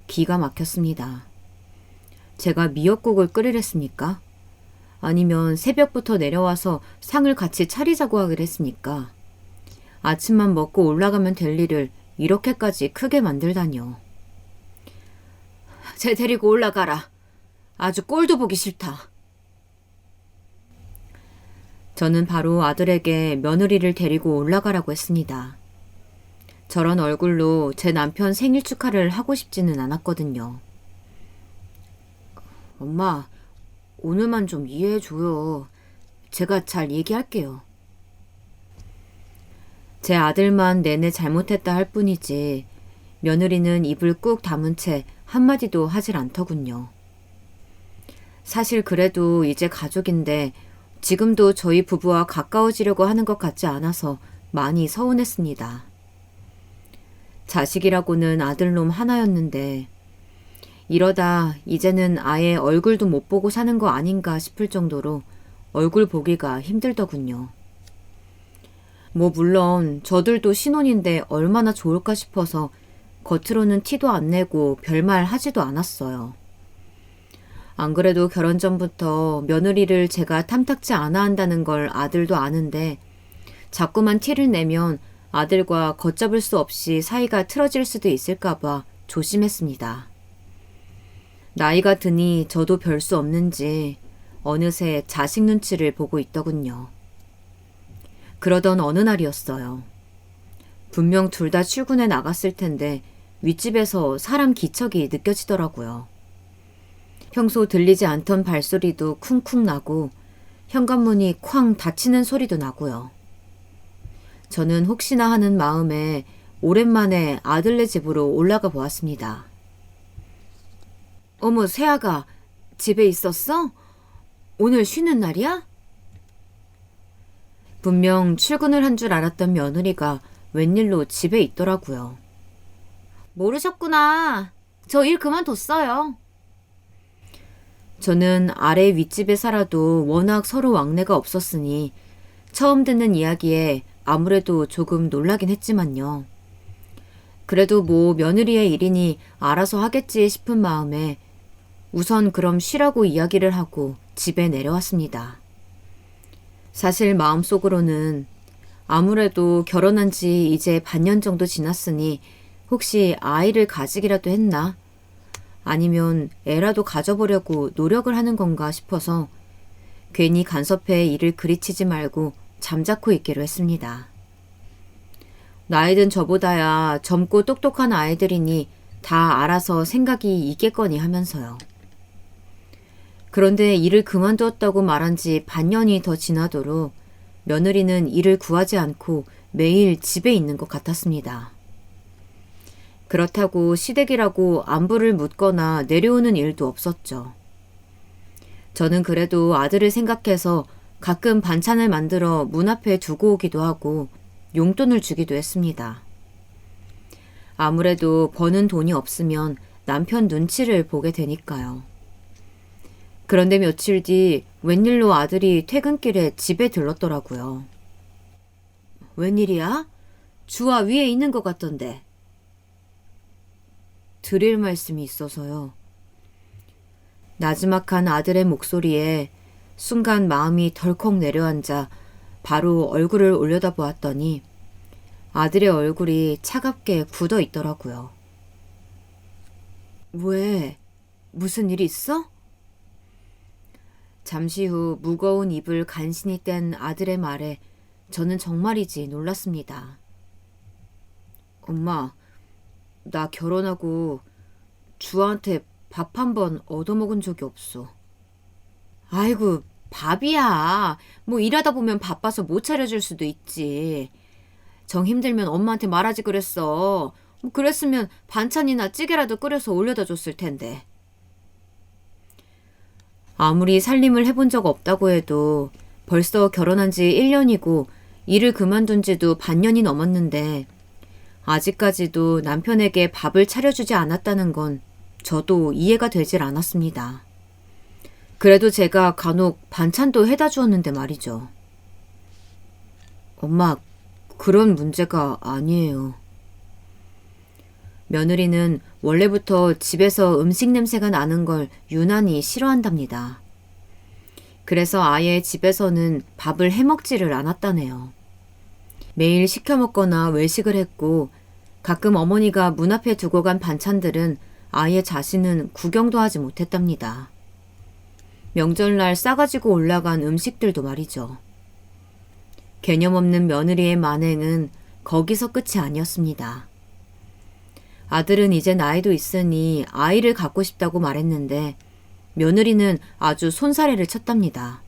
기가 막혔습니다. 제가 미역국을 끓이랬습니까? 아니면 새벽부터 내려와서 상을 같이 차리자고 하기로 했습니까? 아침만 먹고 올라가면 될 일을 이렇게까지 크게 만들다니요. 쟤 데리고 올라가라. 아주 꼴도 보기 싫다. 저는 바로 아들에게 며느리를 데리고 올라가라고 했습니다. 저런 얼굴로 제 남편 생일 축하를 하고 싶지는 않았거든요. 엄마, 오늘만 좀 이해해줘요. 제가 잘 얘기할게요. 제 아들만 내내 잘못했다 할 뿐이지 며느리는 입을 꾹 다문 채 한마디도 하질 않더군요. 사실 그래도 이제 가족인데 지금도 저희 부부와 가까워지려고 하는 것 같지 않아서 많이 서운했습니다. 자식이라고는 아들놈 하나였는데 이러다 이제는 아예 얼굴도 못 보고 사는 거 아닌가 싶을 정도로 얼굴 보기가 힘들더군요. 뭐 물론 저들도 신혼인데 얼마나 좋을까 싶어서 겉으로는 티도 안 내고 별말 하지도 않았어요. 안 그래도 결혼 전부터 며느리를 제가 탐탁지 않아 한다는 걸 아들도 아는데 자꾸만 티를 내면 아들과 걷잡을 수 없이 사이가 틀어질 수도 있을까봐 조심했습니다. 나이가 드니 저도 별 수 없는지 어느새 자식 눈치를 보고 있더군요. 그러던 어느 날이었어요. 분명 둘 다 출근해 나갔을 텐데 윗집에서 사람 기척이 느껴지더라고요. 평소 들리지 않던 발소리도 쿵쿵 나고 현관문이 쾅 닫히는 소리도 나고요. 저는 혹시나 하는 마음에 오랜만에 아들네 집으로 올라가 보았습니다. 어머, 새아가 집에 있었어? 오늘 쉬는 날이야? 분명 출근을 한 줄 알았던 며느리가 웬일로 집에 있더라고요. 모르셨구나. 저 일 그만뒀어요. 저는 아래 윗집에 살아도 워낙 서로 왕래가 없었으니 처음 듣는 이야기에 아무래도 조금 놀라긴 했지만요. 그래도 뭐 며느리의 일이니 알아서 하겠지 싶은 마음에 우선 그럼 쉬라고 이야기를 하고 집에 내려왔습니다. 사실 마음속으로는 아무래도 결혼한 지 이제 반년 정도 지났으니 혹시 아이를 가지기라도 했나? 아니면 애라도 가져보려고 노력을 하는 건가 싶어서 괜히 간섭해 일을 그리치지 말고 잠자코 있기로 했습니다. 나이든 저보다야 젊고 똑똑한 아이들이니 다 알아서 생각이 있겠거니 하면서요. 그런데 일을 그만두었다고 말한 지 반년이 더 지나도록 며느리는 일을 구하지 않고 매일 집에 있는 것 같았습니다. 그렇다고 시댁이라고 안부를 묻거나 내려오는 일도 없었죠. 저는 그래도 아들을 생각해서 가끔 반찬을 만들어 문 앞에 두고 오기도 하고 용돈을 주기도 했습니다. 아무래도 버는 돈이 없으면 남편 눈치를 보게 되니까요. 그런데 며칠 뒤 웬일로 아들이 퇴근길에 집에 들렀더라고요. 웬일이야? 주아 위에 있는 것 같던데. 드릴 말씀이 있어서요. 나지막한 아들의 목소리에 순간 마음이 덜컥 내려앉아 바로 얼굴을 올려다보았더니 아들의 얼굴이 차갑게 굳어 있더라고요. 왜? 무슨 일 있어? 잠시 후 무거운 입을 간신히 뗀 아들의 말에 저는 정말이지 놀랐습니다. 엄마, 나 결혼하고 주아한테 밥 한 번 얻어먹은 적이 없어. 아이고, 밥이야. 뭐 일하다 보면 바빠서 못 차려줄 수도 있지. 정 힘들면 엄마한테 말하지 그랬어. 뭐 그랬으면 반찬이나 찌개라도 끓여서 올려다 줬을 텐데. 아무리 살림을 해본 적 없다고 해도 벌써 결혼한 지 1년이고 일을 그만둔 지도 반년이 넘었는데 아직까지도 남편에게 밥을 차려주지 않았다는 건 저도 이해가 되질 않았습니다. 그래도 제가 간혹 반찬도 해다 주었는데 말이죠. 엄마, 그런 문제가 아니에요. 며느리는 원래부터 집에서 음식 냄새가 나는 걸 유난히 싫어한답니다. 그래서 아예 집에서는 밥을 해먹지를 않았다네요. 매일 시켜 먹거나 외식을 했고 가끔 어머니가 문 앞에 두고 간 반찬들은 아예 자신은 구경도 하지 못했답니다. 명절날 싸가지고 올라간 음식들도 말이죠. 개념 없는 며느리의 만행은 거기서 끝이 아니었습니다. 아들은 이제 나이도 있으니 아이를 갖고 싶다고 말했는데 며느리는 아주 손사래를 쳤답니다.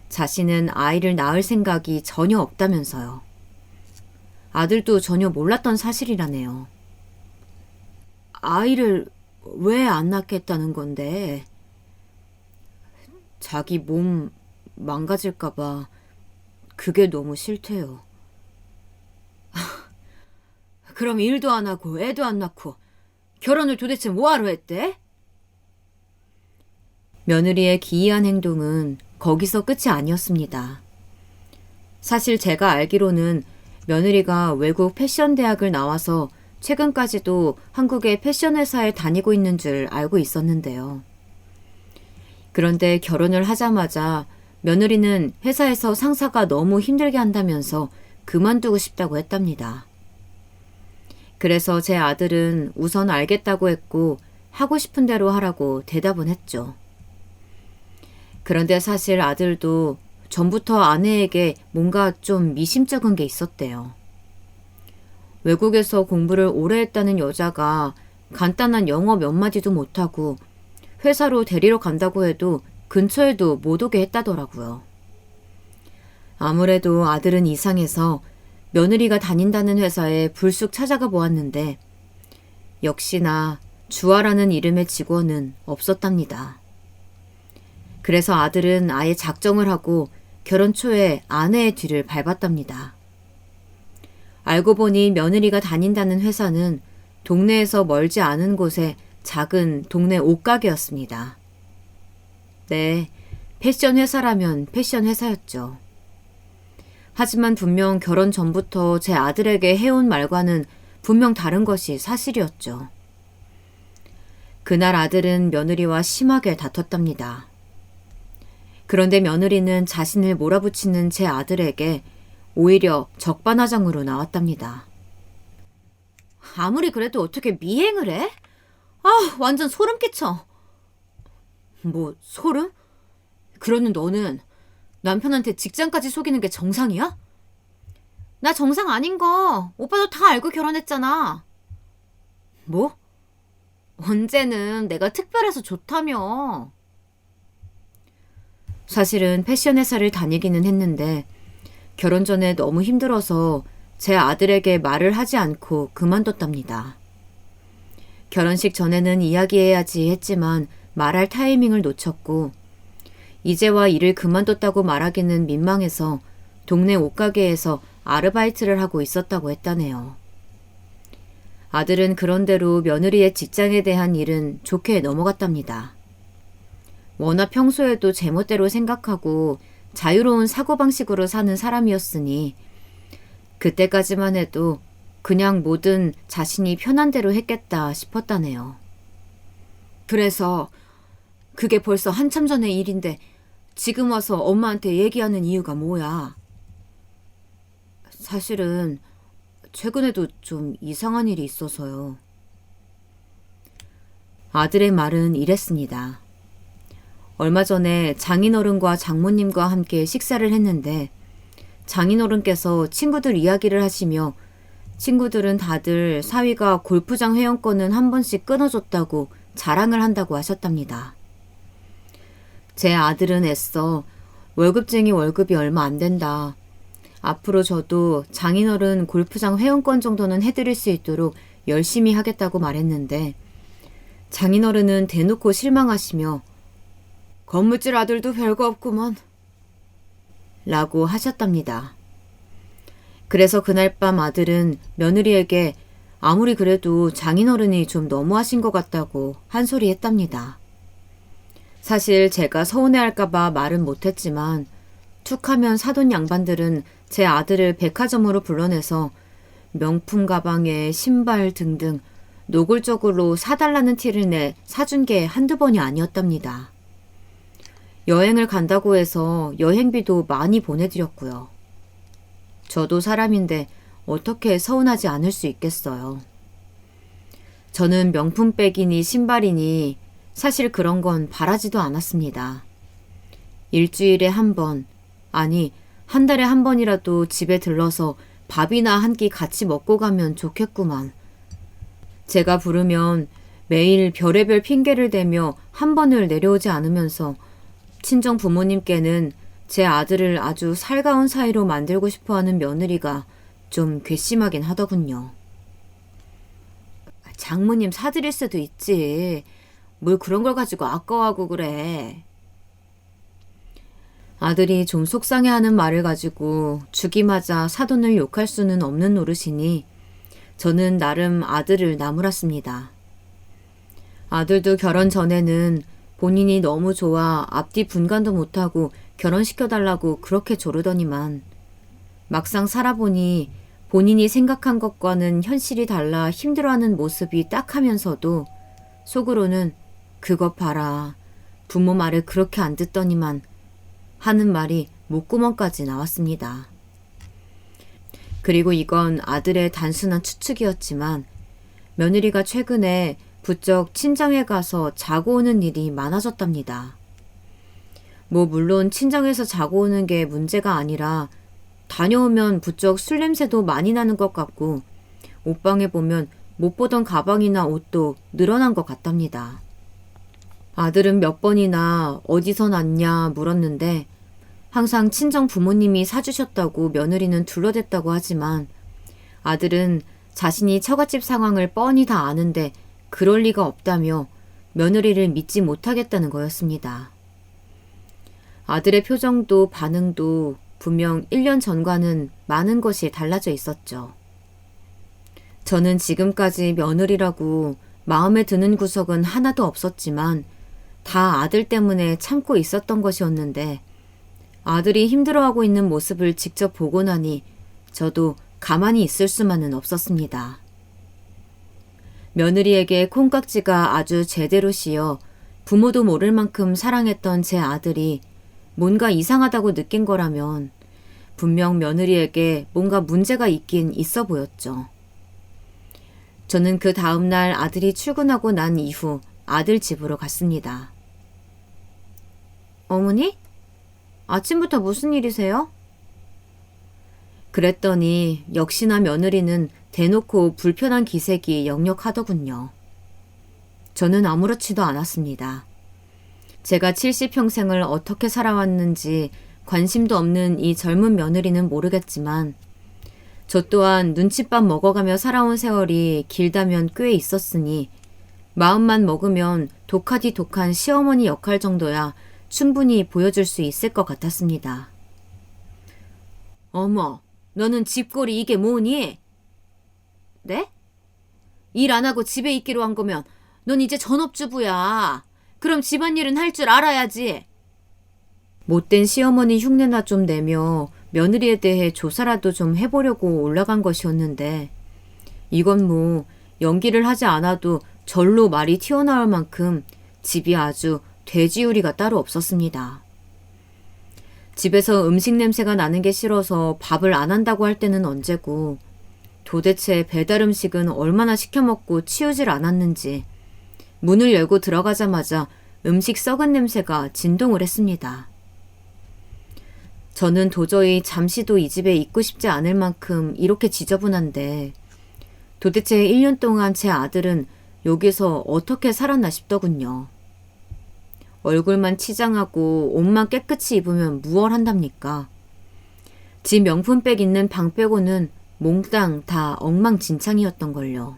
자신은 아이를 낳을 생각이 전혀 없다면서요. 아들도 전혀 몰랐던 사실이라네요. 아이를 왜 안 낳겠다는 건데? 자기 몸 망가질까봐 그게 너무 싫대요. 그럼 일도 안 하고 애도 안 낳고 결혼을 도대체 뭐하러 했대? 며느리의 기이한 행동은 거기서 끝이 아니었습니다. 사실 제가 알기로는 며느리가 외국 패션 대학을 나와서 최근까지도 한국의 패션 회사에 다니고 있는 줄 알고 있었는데요. 그런데 결혼을 하자마자 며느리는 회사에서 상사가 너무 힘들게 한다면서 그만두고 싶다고 했답니다. 그래서 제 아들은 우선 알겠다고 했고 하고 싶은 대로 하라고 대답은 했죠. 그런데 사실 아들도 전부터 아내에게 뭔가 좀 미심쩍은 게 있었대요. 외국에서 공부를 오래 했다는 여자가 간단한 영어 몇 마디도 못하고 회사로 데리러 간다고 해도 근처에도 못 오게 했다더라고요. 아무래도 아들은 이상해서 며느리가 다닌다는 회사에 불쑥 찾아가 보았는데 역시나 주아라는 이름의 직원은 없었답니다. 그래서 아들은 아예 작정을 하고 결혼 초에 아내의 뒤를 밟았답니다. 알고 보니 며느리가 다닌다는 회사는 동네에서 멀지 않은 곳에 작은 동네 옷가게였습니다. 네, 패션 회사라면 패션 회사였죠. 하지만 분명 결혼 전부터 제 아들에게 해온 말과는 분명 다른 것이 사실이었죠. 그날 아들은 며느리와 심하게 다퉜답니다. 그런데 며느리는 자신을 몰아붙이는 제 아들에게 오히려 적반하장으로 나왔답니다. 아무리 그래도 어떻게 미행을 해? 아, 완전 소름 끼쳐. 뭐 소름? 그러는 너는 남편한테 직장까지 속이는 게 정상이야? 나 정상 아닌 거 오빠도 다 알고 결혼했잖아. 뭐? 언제는 내가 특별해서 좋다며. 사실은 패션 회사를 다니기는 했는데 결혼 전에 너무 힘들어서 제 아들에게 말을 하지 않고 그만뒀답니다. 결혼식 전에는 이야기해야지 했지만 말할 타이밍을 놓쳤고 이제와 일을 그만뒀다고 말하기는 민망해서 동네 옷가게에서 아르바이트를 하고 있었다고 했다네요. 아들은 그런대로 며느리의 직장에 대한 일은 좋게 넘어갔답니다. 워낙 평소에도 제멋대로 생각하고 자유로운 사고방식으로 사는 사람이었으니 그때까지만 해도 그냥 뭐든 자신이 편한 대로 했겠다 싶었다네요. 그래서 그게 벌써 한참 전의 일인데 지금 와서 엄마한테 얘기하는 이유가 뭐야? 사실은 최근에도 좀 이상한 일이 있어서요. 아들의 말은 이랬습니다. 얼마 전에 장인어른과 장모님과 함께 식사를 했는데 장인어른께서 친구들 이야기를 하시며 친구들은 다들 사위가 골프장 회원권은 한 번씩 끊어줬다고 자랑을 한다고 하셨답니다. 제 아들은 애써 월급쟁이 월급이 얼마 안 된다. 앞으로 저도 장인어른 골프장 회원권 정도는 해드릴 수 있도록 열심히 하겠다고 말했는데 장인어른은 대놓고 실망하시며 건물질 아들도 별거 없구먼 라고 하셨답니다. 그래서 그날 밤 아들은 며느리에게 아무리 그래도 장인어른이 좀 너무하신 것 같다고 한 소리 했답니다. 사실 제가 서운해할까봐 말은 못했지만 툭하면 사돈 양반들은 제 아들을 백화점으로 불러내서 명품 가방에 신발 등등 노골적으로 사달라는 티를 내 사준 게 한두 번이 아니었답니다. 여행을 간다고 해서 여행비도 많이 보내드렸고요. 저도 사람인데 어떻게 서운하지 않을 수 있겠어요. 저는 명품백이니 신발이니 사실 그런 건 바라지도 않았습니다. 일주일에 한 번, 아니 한 달에 한 번이라도 집에 들러서 밥이나 한 끼 같이 먹고 가면 좋겠구만. 제가 부르면 매일 별의별 핑계를 대며 한 번을 내려오지 않으면서 친정 부모님께는 제 아들을 아주 살가운 사이로 만들고 싶어하는 며느리가 좀 괘씸하긴 하더군요. 장모님 사드릴 수도 있지. 뭘 그런 걸 가지고 아까워하고 그래. 아들이 좀 속상해하는 말을 가지고 죽이마자 사돈을 욕할 수는 없는 노릇이니 저는 나름 아들을 나무랐습니다. 아들도 결혼 전에는 본인이 너무 좋아 앞뒤 분간도 못하고 결혼시켜달라고 그렇게 조르더니만 막상 살아보니 본인이 생각한 것과는 현실이 달라 힘들어하는 모습이 딱하면서도 속으로는 그것 봐라. 부모 말을 그렇게 안 듣더니만 하는 말이 목구멍까지 나왔습니다. 그리고 이건 아들의 단순한 추측이었지만 며느리가 최근에 부쩍 친정에 가서 자고 오는 일이 많아졌답니다. 물론 친정에서 자고 오는 게 문제가 아니라 다녀오면 부쩍 술 냄새도 많이 나는 것 같고 옷방에 보면 못 보던 가방이나 옷도 늘어난 것 같답니다. 아들은 몇 번이나 어디서 났냐 물었는데 항상 친정 부모님이 사주셨다고 며느리는 둘러댔다고 하지만 아들은 자신이 처갓집 상황을 뻔히 다 아는데 그럴 리가 없다며 며느리를 믿지 못하겠다는 거였습니다. 아들의 표정도 반응도 분명 1년 전과는 많은 것이 달라져 있었죠. 저는 지금까지 며느리라고 마음에 드는 구석은 하나도 없었지만 다 아들 때문에 참고 있었던 것이었는데 아들이 힘들어하고 있는 모습을 직접 보고 나니 저도 가만히 있을 수만은 없었습니다. 며느리에게 콩깍지가 아주 제대로 씌어 부모도 모를 만큼 사랑했던 제 아들이 뭔가 이상하다고 느낀 거라면 분명 며느리에게 뭔가 문제가 있긴 있어 보였죠. 저는 그 다음날 아들이 출근하고 난 이후 아들 집으로 갔습니다. 어머니? 아침부터 무슨 일이세요? 그랬더니 역시나 며느리는 대놓고 불편한 기색이 역력하더군요. 저는 아무렇지도 않았습니다. 제가 70평생을 어떻게 살아왔는지 관심도 없는 이 젊은 며느리는 모르겠지만 저 또한 눈칫밥 먹어가며 살아온 세월이 길다면 꽤 있었으니 마음만 먹으면 독하디 독한 시어머니 역할 정도야 충분히 보여줄 수 있을 것 같았습니다. 어머, 너는 집골이 이게 뭐니? 네? 일 안 하고 집에 있기로 한 거면 넌 이제 전업주부야. 그럼 집안일은 할 줄 알아야지. 못된 시어머니 흉내나 좀 내며 며느리에 대해 조사라도 좀 해보려고 올라간 것이었는데 이건 연기를 하지 않아도 절로 말이 튀어나올 만큼 집이 아주 돼지우리가 따로 없었습니다. 집에서 음식 냄새가 나는 게 싫어서 밥을 안 한다고 할 때는 언제고 도대체 배달 음식은 얼마나 시켜 먹고 치우질 않았는지 문을 열고 들어가자마자 음식 썩은 냄새가 진동을 했습니다. 저는 도저히 잠시도 이 집에 있고 싶지 않을 만큼 이렇게 지저분한데 도대체 1년 동안 제 아들은 여기서 어떻게 살았나 싶더군요. 얼굴만 치장하고 옷만 깨끗이 입으면 무얼 한답니까? 집 명품백 있는 방 빼고는 몽땅 다 엉망진창이었던걸요.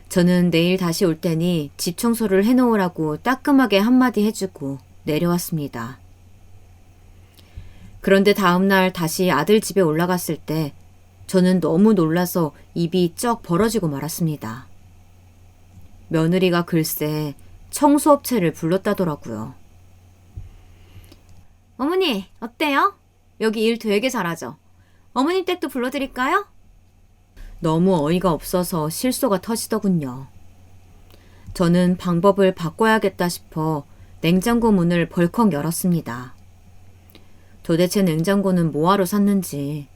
저는 내일 다시 올 테니 집 청소를 해놓으라고 따끔하게 한마디 해주고 내려왔습니다. 그런데 다음날 다시 아들 집에 올라갔을 때 저는 너무 놀라서 입이 쩍 벌어지고 말았습니다. 며느리가 글쎄 청소업체를 불렀다더라고요. 어머니, 어때요? 여기 일 되게 잘하죠? 어머님 댁도 불러드릴까요? 너무 어이가 없어서 실소가 터지더군요. 저는 방법을 바꿔야겠다 싶어 냉장고 문을 벌컥 열었습니다. 도대체 냉장고는 뭐하러 샀는지,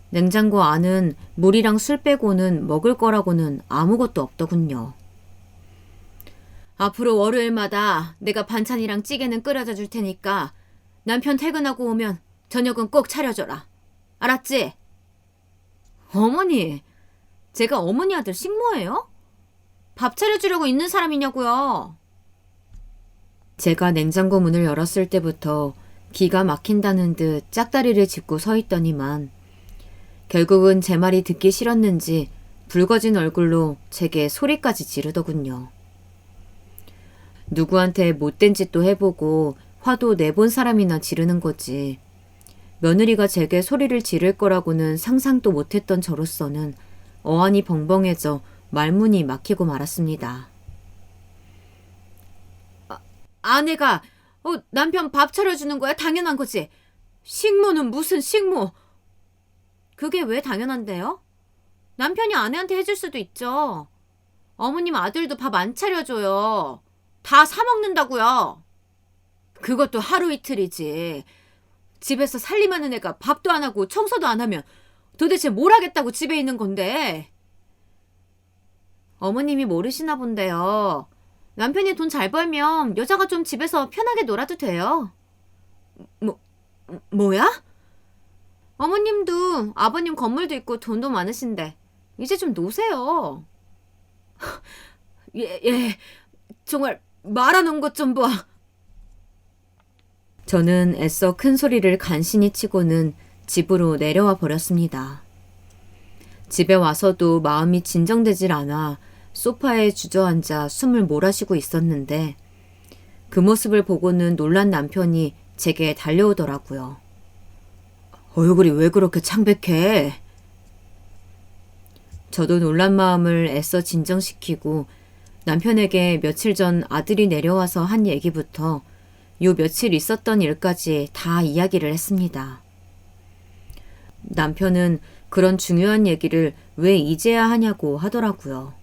냉장고 안은 물이랑 술 빼고는 먹을 거라고는 아무것도 없더군요. 앞으로 월요일마다 내가 반찬이랑 찌개는 끓여다 줄 테니까 남편 퇴근하고 오면 저녁은 꼭 차려줘라. 알았지? 어머니, 제가 어머니 아들 식모예요? 밥 차려주려고 있는 사람이냐고요. 제가 냉장고 문을 열었을 때부터 기가 막힌다는 듯 짝다리를 짚고 서 있더니만 결국은 제 말이 듣기 싫었는지 붉어진 얼굴로 제게 소리까지 지르더군요. 누구한테 못된 짓도 해보고 화도 내본 사람이나 지르는 거지. 며느리가 제게 소리를 지를 거라고는 상상도 못했던 저로서는 어안이 벙벙해져 말문이 막히고 말았습니다. 아내가 남편 밥 차려주는 거야? 당연한 거지. 식모는 무슨 식모. 그게 왜 당연한데요? 남편이 아내한테 해줄 수도 있죠. 어머님 아들도 밥 안 차려줘요. 다 사 먹는다고요. 그것도 하루 이틀이지. 집에서 살림하는 애가 밥도 안 하고 청소도 안 하면 도대체 뭘 하겠다고 집에 있는 건데. 어머님이 모르시나 본데요. 남편이 돈 잘 벌면 여자가 좀 집에서 편하게 놀아도 돼요. 뭐야? 어머님도 아버님 건물도 있고 돈도 많으신데 이제 좀 노세요. 예, 정말 말하는 것 좀 봐. 저는 애써 큰 소리를 간신히 치고는 집으로 내려와 버렸습니다. 집에 와서도 마음이 진정되질 않아 소파에 주저앉아 숨을 몰아쉬고 있었는데 그 모습을 보고는 놀란 남편이 제게 달려오더라고요. 얼굴이 왜 그렇게 창백해? 저도 놀란 마음을 애써 진정시키고 남편에게 며칠 전 아들이 내려와서 한 얘기부터 요 며칠 있었던 일까지 다 이야기를 했습니다. 남편은 그런 중요한 얘기를 왜 이제야 하냐고 하더라고요.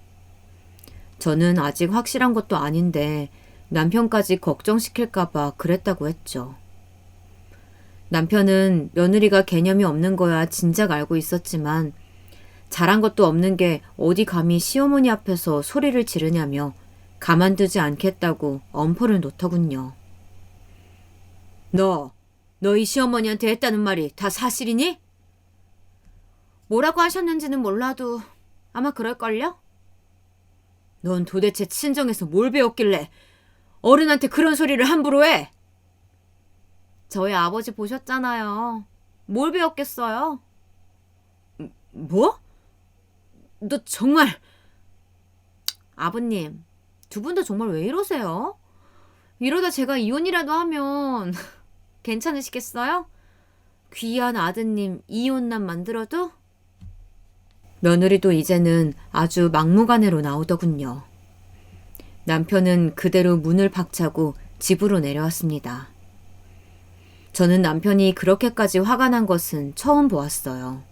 저는 아직 확실한 것도 아닌데 남편까지 걱정시킬까봐 그랬다고 했죠. 남편은 며느리가 개념이 없는 거야 진작 알고 있었지만 잘한 것도 없는 게 어디 감히 시어머니 앞에서 소리를 지르냐며 가만두지 않겠다고 엄포를 놓더군요. 너 이 시어머니한테 했다는 말이 다 사실이니? 뭐라고 하셨는지는 몰라도 아마 그럴걸요? 넌 도대체 친정에서 뭘 배웠길래 어른한테 그런 소리를 함부로 해? 저희 아버지 보셨잖아요. 뭘 배웠겠어요? 뭐? 너 정말... 아버님, 두 분 다 정말 왜 이러세요? 이러다 제가 이혼이라도 하면 괜찮으시겠어요? 귀한 아드님 이혼남 만들어도? 며느리도 이제는 아주 막무가내로 나오더군요. 남편은 그대로 문을 박차고 집으로 내려왔습니다. 저는 남편이 그렇게까지 화가 난 것은 처음 보았어요.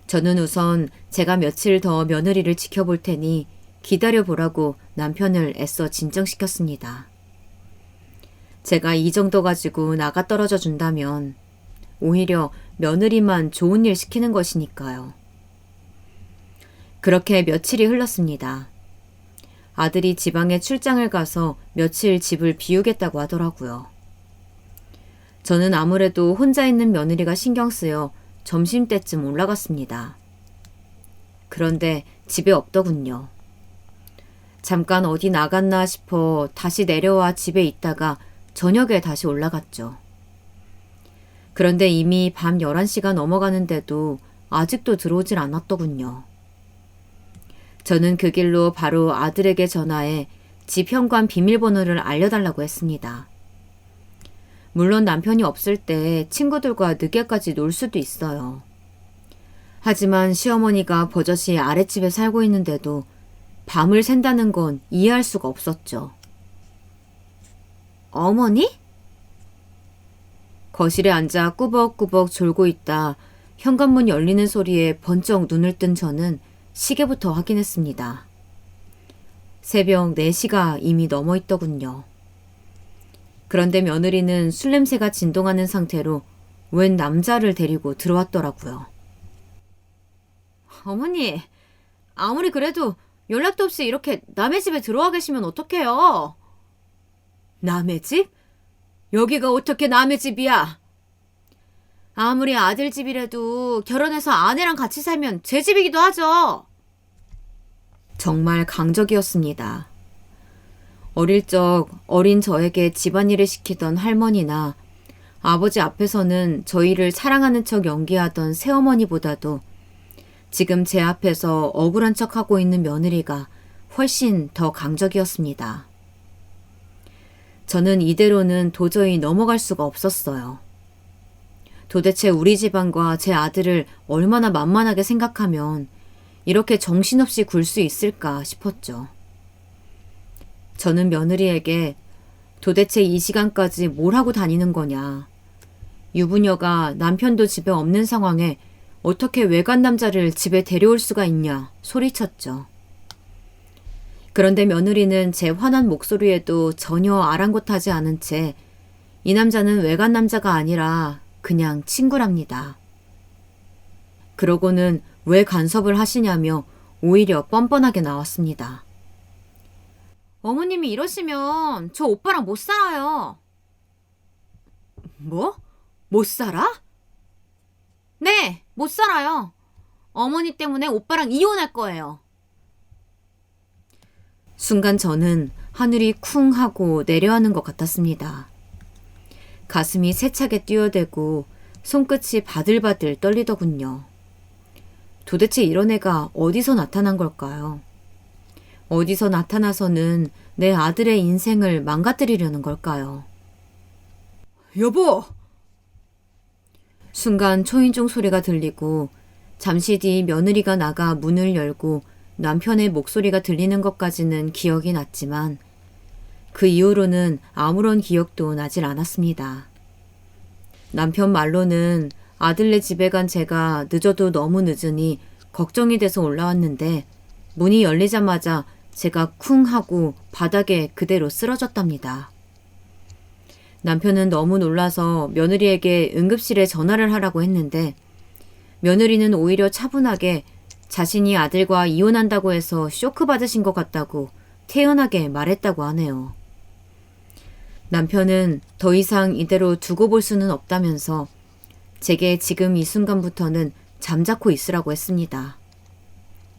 저는 우선 제가 며칠 더 며느리를 지켜볼 테니 기다려보라고 남편을 애써 진정시켰습니다. 제가 이 정도 가지고 나가 떨어져 준다면 오히려 며느리만 좋은 일 시키는 것이니까요. 그렇게 며칠이 흘렀습니다. 아들이 지방에 출장을 가서 며칠 집을 비우겠다고 하더라고요. 저는 아무래도 혼자 있는 며느리가 신경 쓰여 점심때쯤 올라갔습니다. 그런데 집에 없더군요. 잠깐 어디 나갔나 싶어 다시 내려와 집에 있다가 저녁에 다시 올라갔죠. 그런데 이미 밤 11시가 넘어가는데도 아직도 들어오질 않았더군요. 저는 그 길로 바로 아들에게 전화해 집 현관 비밀번호를 알려달라고 했습니다. 물론 남편이 없을 때 친구들과 늦게까지 놀 수도 있어요. 하지만 시어머니가 버젓이 아랫집에 살고 있는데도 밤을 샌다는 건 이해할 수가 없었죠. 어머니? 거실에 앉아 꾸벅꾸벅 졸고 있다 현관문 열리는 소리에 번쩍 눈을 뜬 저는 시계부터 확인했습니다. 새벽 4시가 이미 넘어 있더군요. 그런데 며느리는 술 냄새가 진동하는 상태로 웬 남자를 데리고 들어왔더라고요. 어머니, 아무리 그래도 연락도 없이 이렇게 남의 집에 들어와 계시면 어떡해요? 남의 집? 여기가 어떻게 남의 집이야? 아무리 아들 집이라도 결혼해서 아내랑 같이 살면 제 집이기도 하죠. 정말 강적이었습니다. 어릴 적 어린 저에게 집안일을 시키던 할머니나 아버지 앞에서는 저희를 사랑하는 척 연기하던 새어머니보다도 지금 제 앞에서 억울한 척하고 있는 며느리가 훨씬 더 강적이었습니다. 저는 이대로는 도저히 넘어갈 수가 없었어요. 도대체 우리 집안과 제 아들을 얼마나 만만하게 생각하면 이렇게 정신없이 굴 수 있을까 싶었죠. 저는 며느리에게 도대체 이 시간까지 뭘 하고 다니는 거냐. 유부녀가 남편도 집에 없는 상황에 어떻게 외간 남자를 집에 데려올 수가 있냐 소리쳤죠. 그런데 며느리는 제 화난 목소리에도 전혀 아랑곳하지 않은 채 이 남자는 외간 남자가 아니라 그냥 친구랍니다. 그러고는 왜 간섭을 하시냐며 오히려 뻔뻔하게 나왔습니다. 어머님이 이러시면 저 오빠랑 못 살아요. 뭐? 못 살아? 네, 못 살아요. 어머니 때문에 오빠랑 이혼할 거예요. 순간 저는 하늘이 쿵 하고 내려앉는 것 같았습니다. 가슴이 세차게 뛰어대고 손끝이 바들바들 떨리더군요. 도대체 이런 애가 어디서 나타난 걸까요? 어디서 나타나서는 내 아들의 인생을 망가뜨리려는 걸까요? 여보! 순간 초인종 소리가 들리고 잠시 뒤 며느리가 나가 문을 열고 남편의 목소리가 들리는 것까지는 기억이 났지만 그 이후로는 아무런 기억도 나질 않았습니다. 남편 말로는 아들네 집에 간 제가 늦어도 너무 늦으니 걱정이 돼서 올라왔는데 문이 열리자마자 제가 쿵 하고 바닥에 그대로 쓰러졌답니다. 남편은 너무 놀라서 며느리에게 응급실에 전화를 하라고 했는데 며느리는 오히려 차분하게 자신이 아들과 이혼한다고 해서 쇼크 받으신 것 같다고 태연하게 말했다고 하네요. 남편은 더 이상 이대로 두고 볼 수는 없다면서 제게 지금 이 순간부터는 잠자코 있으라고 했습니다.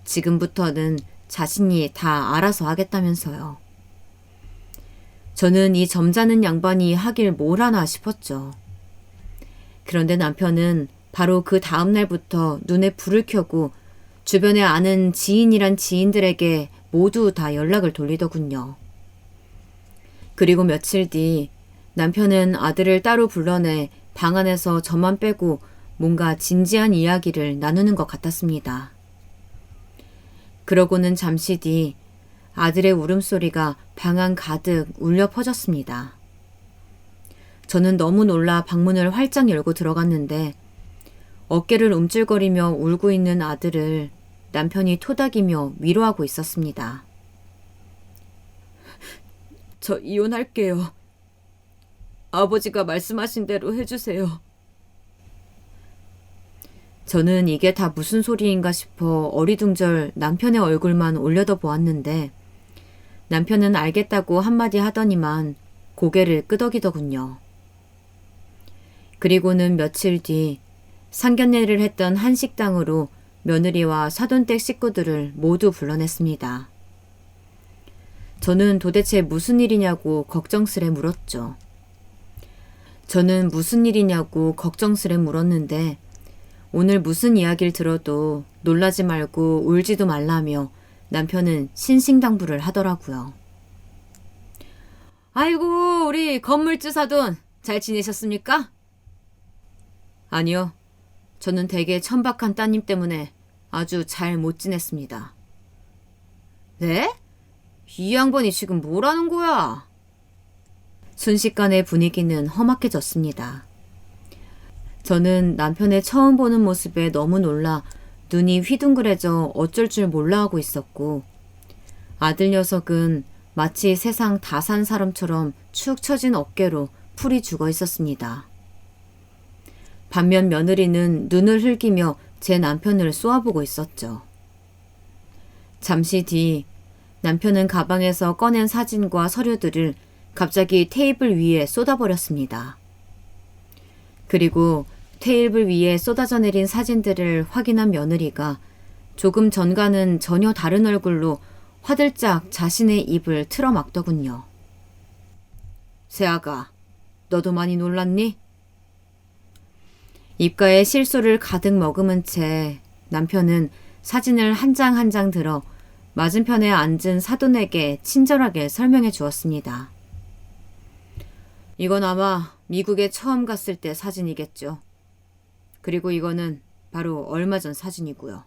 지금부터는 자신이 다 알아서 하겠다면서요. 저는 이 점잖은 양반이 하길 뭘 하나 싶었죠. 그런데 남편은 바로 그 다음 날부터 눈에 불을 켜고 주변에 아는 지인이란 지인들에게 모두 다 연락을 돌리더군요. 그리고 며칠 뒤 남편은 아들을 따로 불러내 방 안에서 저만 빼고 뭔가 진지한 이야기를 나누는 것 같았습니다. 그러고는 잠시 뒤 아들의 울음소리가 방 안 가득 울려 퍼졌습니다. 저는 너무 놀라 방문을 활짝 열고 들어갔는데 어깨를 움찔거리며 울고 있는 아들을 남편이 토닥이며 위로하고 있었습니다. 저 이혼할게요. 아버지가 말씀하신 대로 해주세요. 저는 이게 다 무슨 소리인가 싶어 어리둥절 남편의 얼굴만 올려다보았는데 남편은 알겠다고 한마디 하더니만 고개를 끄덕이더군요. 그리고는 며칠 뒤 상견례를 했던 한 식당으로 며느리와 사돈댁 식구들을 모두 불러냈습니다. 저는 도대체 무슨 일이냐고 걱정스레 물었죠. 저는 무슨 일이냐고 걱정스레 물었는데 오늘 무슨 이야기를 들어도 놀라지 말고 울지도 말라며 남편은 신신당부를 하더라고요. 아이고, 우리 건물주 사돈 잘 지내셨습니까? 아니요. 저는 댁의 천박한 따님 때문에 아주 잘 못 지냈습니다. 네? 이 양반이 지금 뭐라는 거야? 순식간에 분위기는 험악해졌습니다. 저는 남편의 처음 보는 모습에 너무 놀라 눈이 휘둥그레져 어쩔 줄 몰라 하고 있었고 아들 녀석은 마치 세상 다 산 사람처럼 축 처진 어깨로 풀이 죽어 있었습니다. 반면 며느리는 눈을 흘기며 제 남편을 쏘아보고 있었죠. 잠시 뒤 남편은 가방에서 꺼낸 사진과 서류들을 갑자기 테이블 위에 쏟아버렸습니다. 그리고 테이블 위에 쏟아져 내린 사진들을 확인한 며느리가 조금 전과는 전혀 다른 얼굴로 화들짝 자신의 입을 틀어막더군요. 새아가, 너도 많이 놀랐니? 입가에 실소를 가득 머금은 채 남편은 사진을 한 장 한 장 들어 맞은편에 앉은 사돈에게 친절하게 설명해 주었습니다. 이건 아마 미국에 처음 갔을 때 사진이겠죠. 그리고 이거는 바로 얼마 전 사진이고요.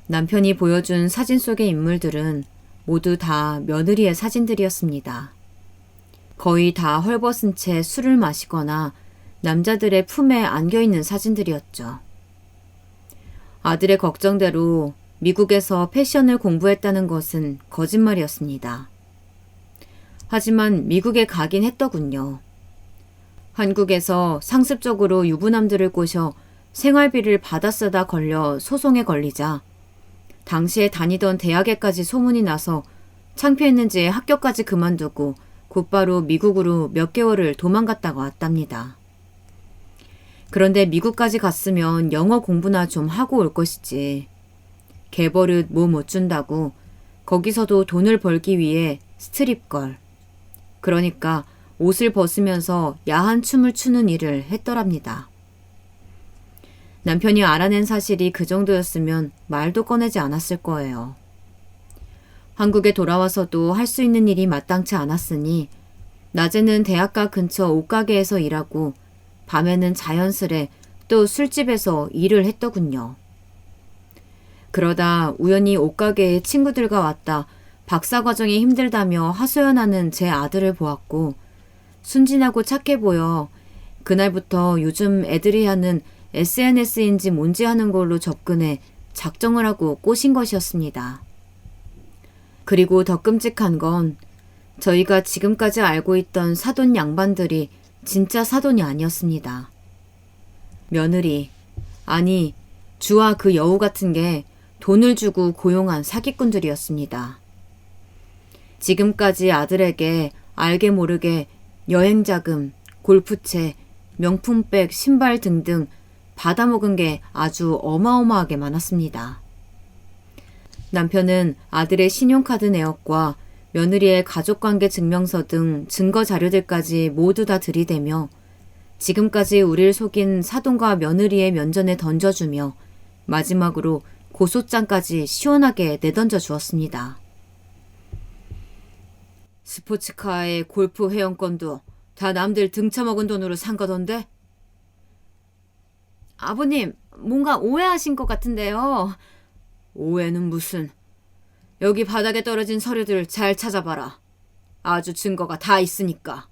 남편이 보여준 사진 속의 인물들은 모두 다 며느리의 사진들이었습니다. 거의 다 헐벗은 채 술을 마시거나 남자들의 품에 안겨있는 사진들이었죠. 아들의 걱정대로 미국에서 패션을 공부했다는 것은 거짓말이었습니다. 하지만 미국에 가긴 했더군요. 한국에서 상습적으로 유부남들을 꼬셔 생활비를 받아 쓰다 걸려 소송에 걸리자 당시에 다니던 대학에까지 소문이 나서 창피했는지 학교까지 그만두고 곧바로 미국으로 몇 개월을 도망갔다가 왔답니다. 그런데 미국까지 갔으면 영어 공부나 좀 하고 올 것이지. 개버릇 뭐 못 준다고 거기서도 돈을 벌기 위해 스트립걸, 그러니까 옷을 벗으면서 야한 춤을 추는 일을 했더랍니다. 남편이 알아낸 사실이 그 정도였으면 말도 꺼내지 않았을 거예요. 한국에 돌아와서도 할 수 있는 일이 마땅치 않았으니 낮에는 대학가 근처 옷가게에서 일하고 밤에는 자연스레 또 술집에서 일을 했더군요. 그러다 우연히 옷가게에 친구들과 왔다 박사과정이 힘들다며 하소연하는 제 아들을 보았고 순진하고 착해 보여 그날부터 요즘 애들이 하는 SNS인지 뭔지 하는 걸로 접근해 작정을 하고 꼬신 것이었습니다. 그리고 더 끔찍한 건 저희가 지금까지 알고 있던 사돈 양반들이 진짜 사돈이 아니었습니다. 며느리, 아니 주와 그 여우 같은 게 돈을 주고 고용한 사기꾼들이었습니다. 지금까지 아들에게 알게 모르게 여행자금, 골프채, 명품백, 신발 등등 받아먹은 게 아주 어마어마하게 많았습니다. 남편은 아들의 신용카드 내역과 며느리의 가족관계 증명서 등 증거 자료들까지 모두 다 들이대며 지금까지 우리를 속인 사돈과 며느리의 면전에 던져주며 마지막으로 고소장까지 시원하게 내던져 주었습니다. 스포츠카의 골프 회원권도 다 남들 등쳐먹은 돈으로 산 거던데? 아버님, 뭔가 오해하신 것 같은데요. 오해는 무슨. 여기 바닥에 떨어진 서류들 잘 찾아봐라. 아주 증거가 다 있으니까.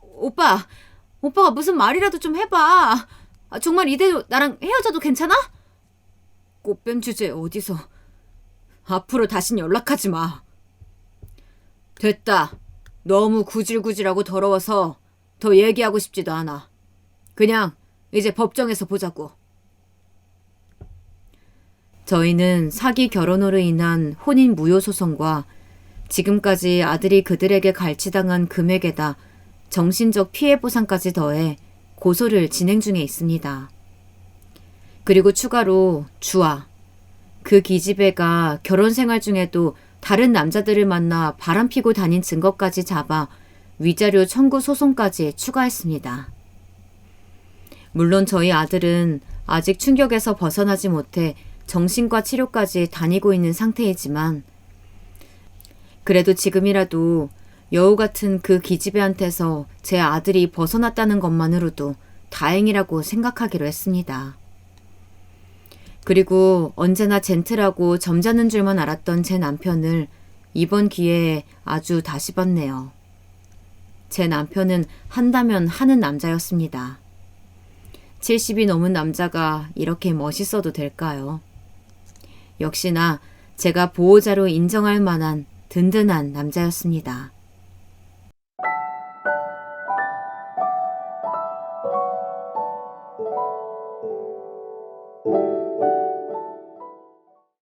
오빠가 무슨 말이라도 좀 해봐. 정말 이대로 나랑 헤어져도 괜찮아? 꽃뱀 주제에 어디서. 앞으로 다신 연락하지 마. 됐다. 너무 구질구질하고 더러워서 더 얘기하고 싶지도 않아. 그냥 이제 법정에서 보자고. 저희는 사기 결혼으로 인한 혼인 무효 소송과 지금까지 아들이 그들에게 갈취당한 금액에다 정신적 피해 보상까지 더해 고소를 진행 중에 있습니다. 그리고 추가로 주아, 그 기집애가 결혼 생활 중에도 다른 남자들을 만나 바람피고 다닌 증거까지 잡아 위자료 청구 소송까지 추가했습니다. 물론 저희 아들은 아직 충격에서 벗어나지 못해 정신과 치료까지 다니고 있는 상태이지만 그래도 지금이라도 여우 같은 그 기집애한테서 제 아들이 벗어났다는 것만으로도 다행이라고 생각하기로 했습니다. 그리고 언제나 젠틀하고 점잖은 줄만 알았던 제 남편을 이번 기회에 아주 다시 봤네요. 제 남편은 한다면 하는 남자였습니다. 70이 넘은 남자가 이렇게 멋있어도 될까요? 역시나 제가 보호자로 인정할 만한 든든한 남자였습니다.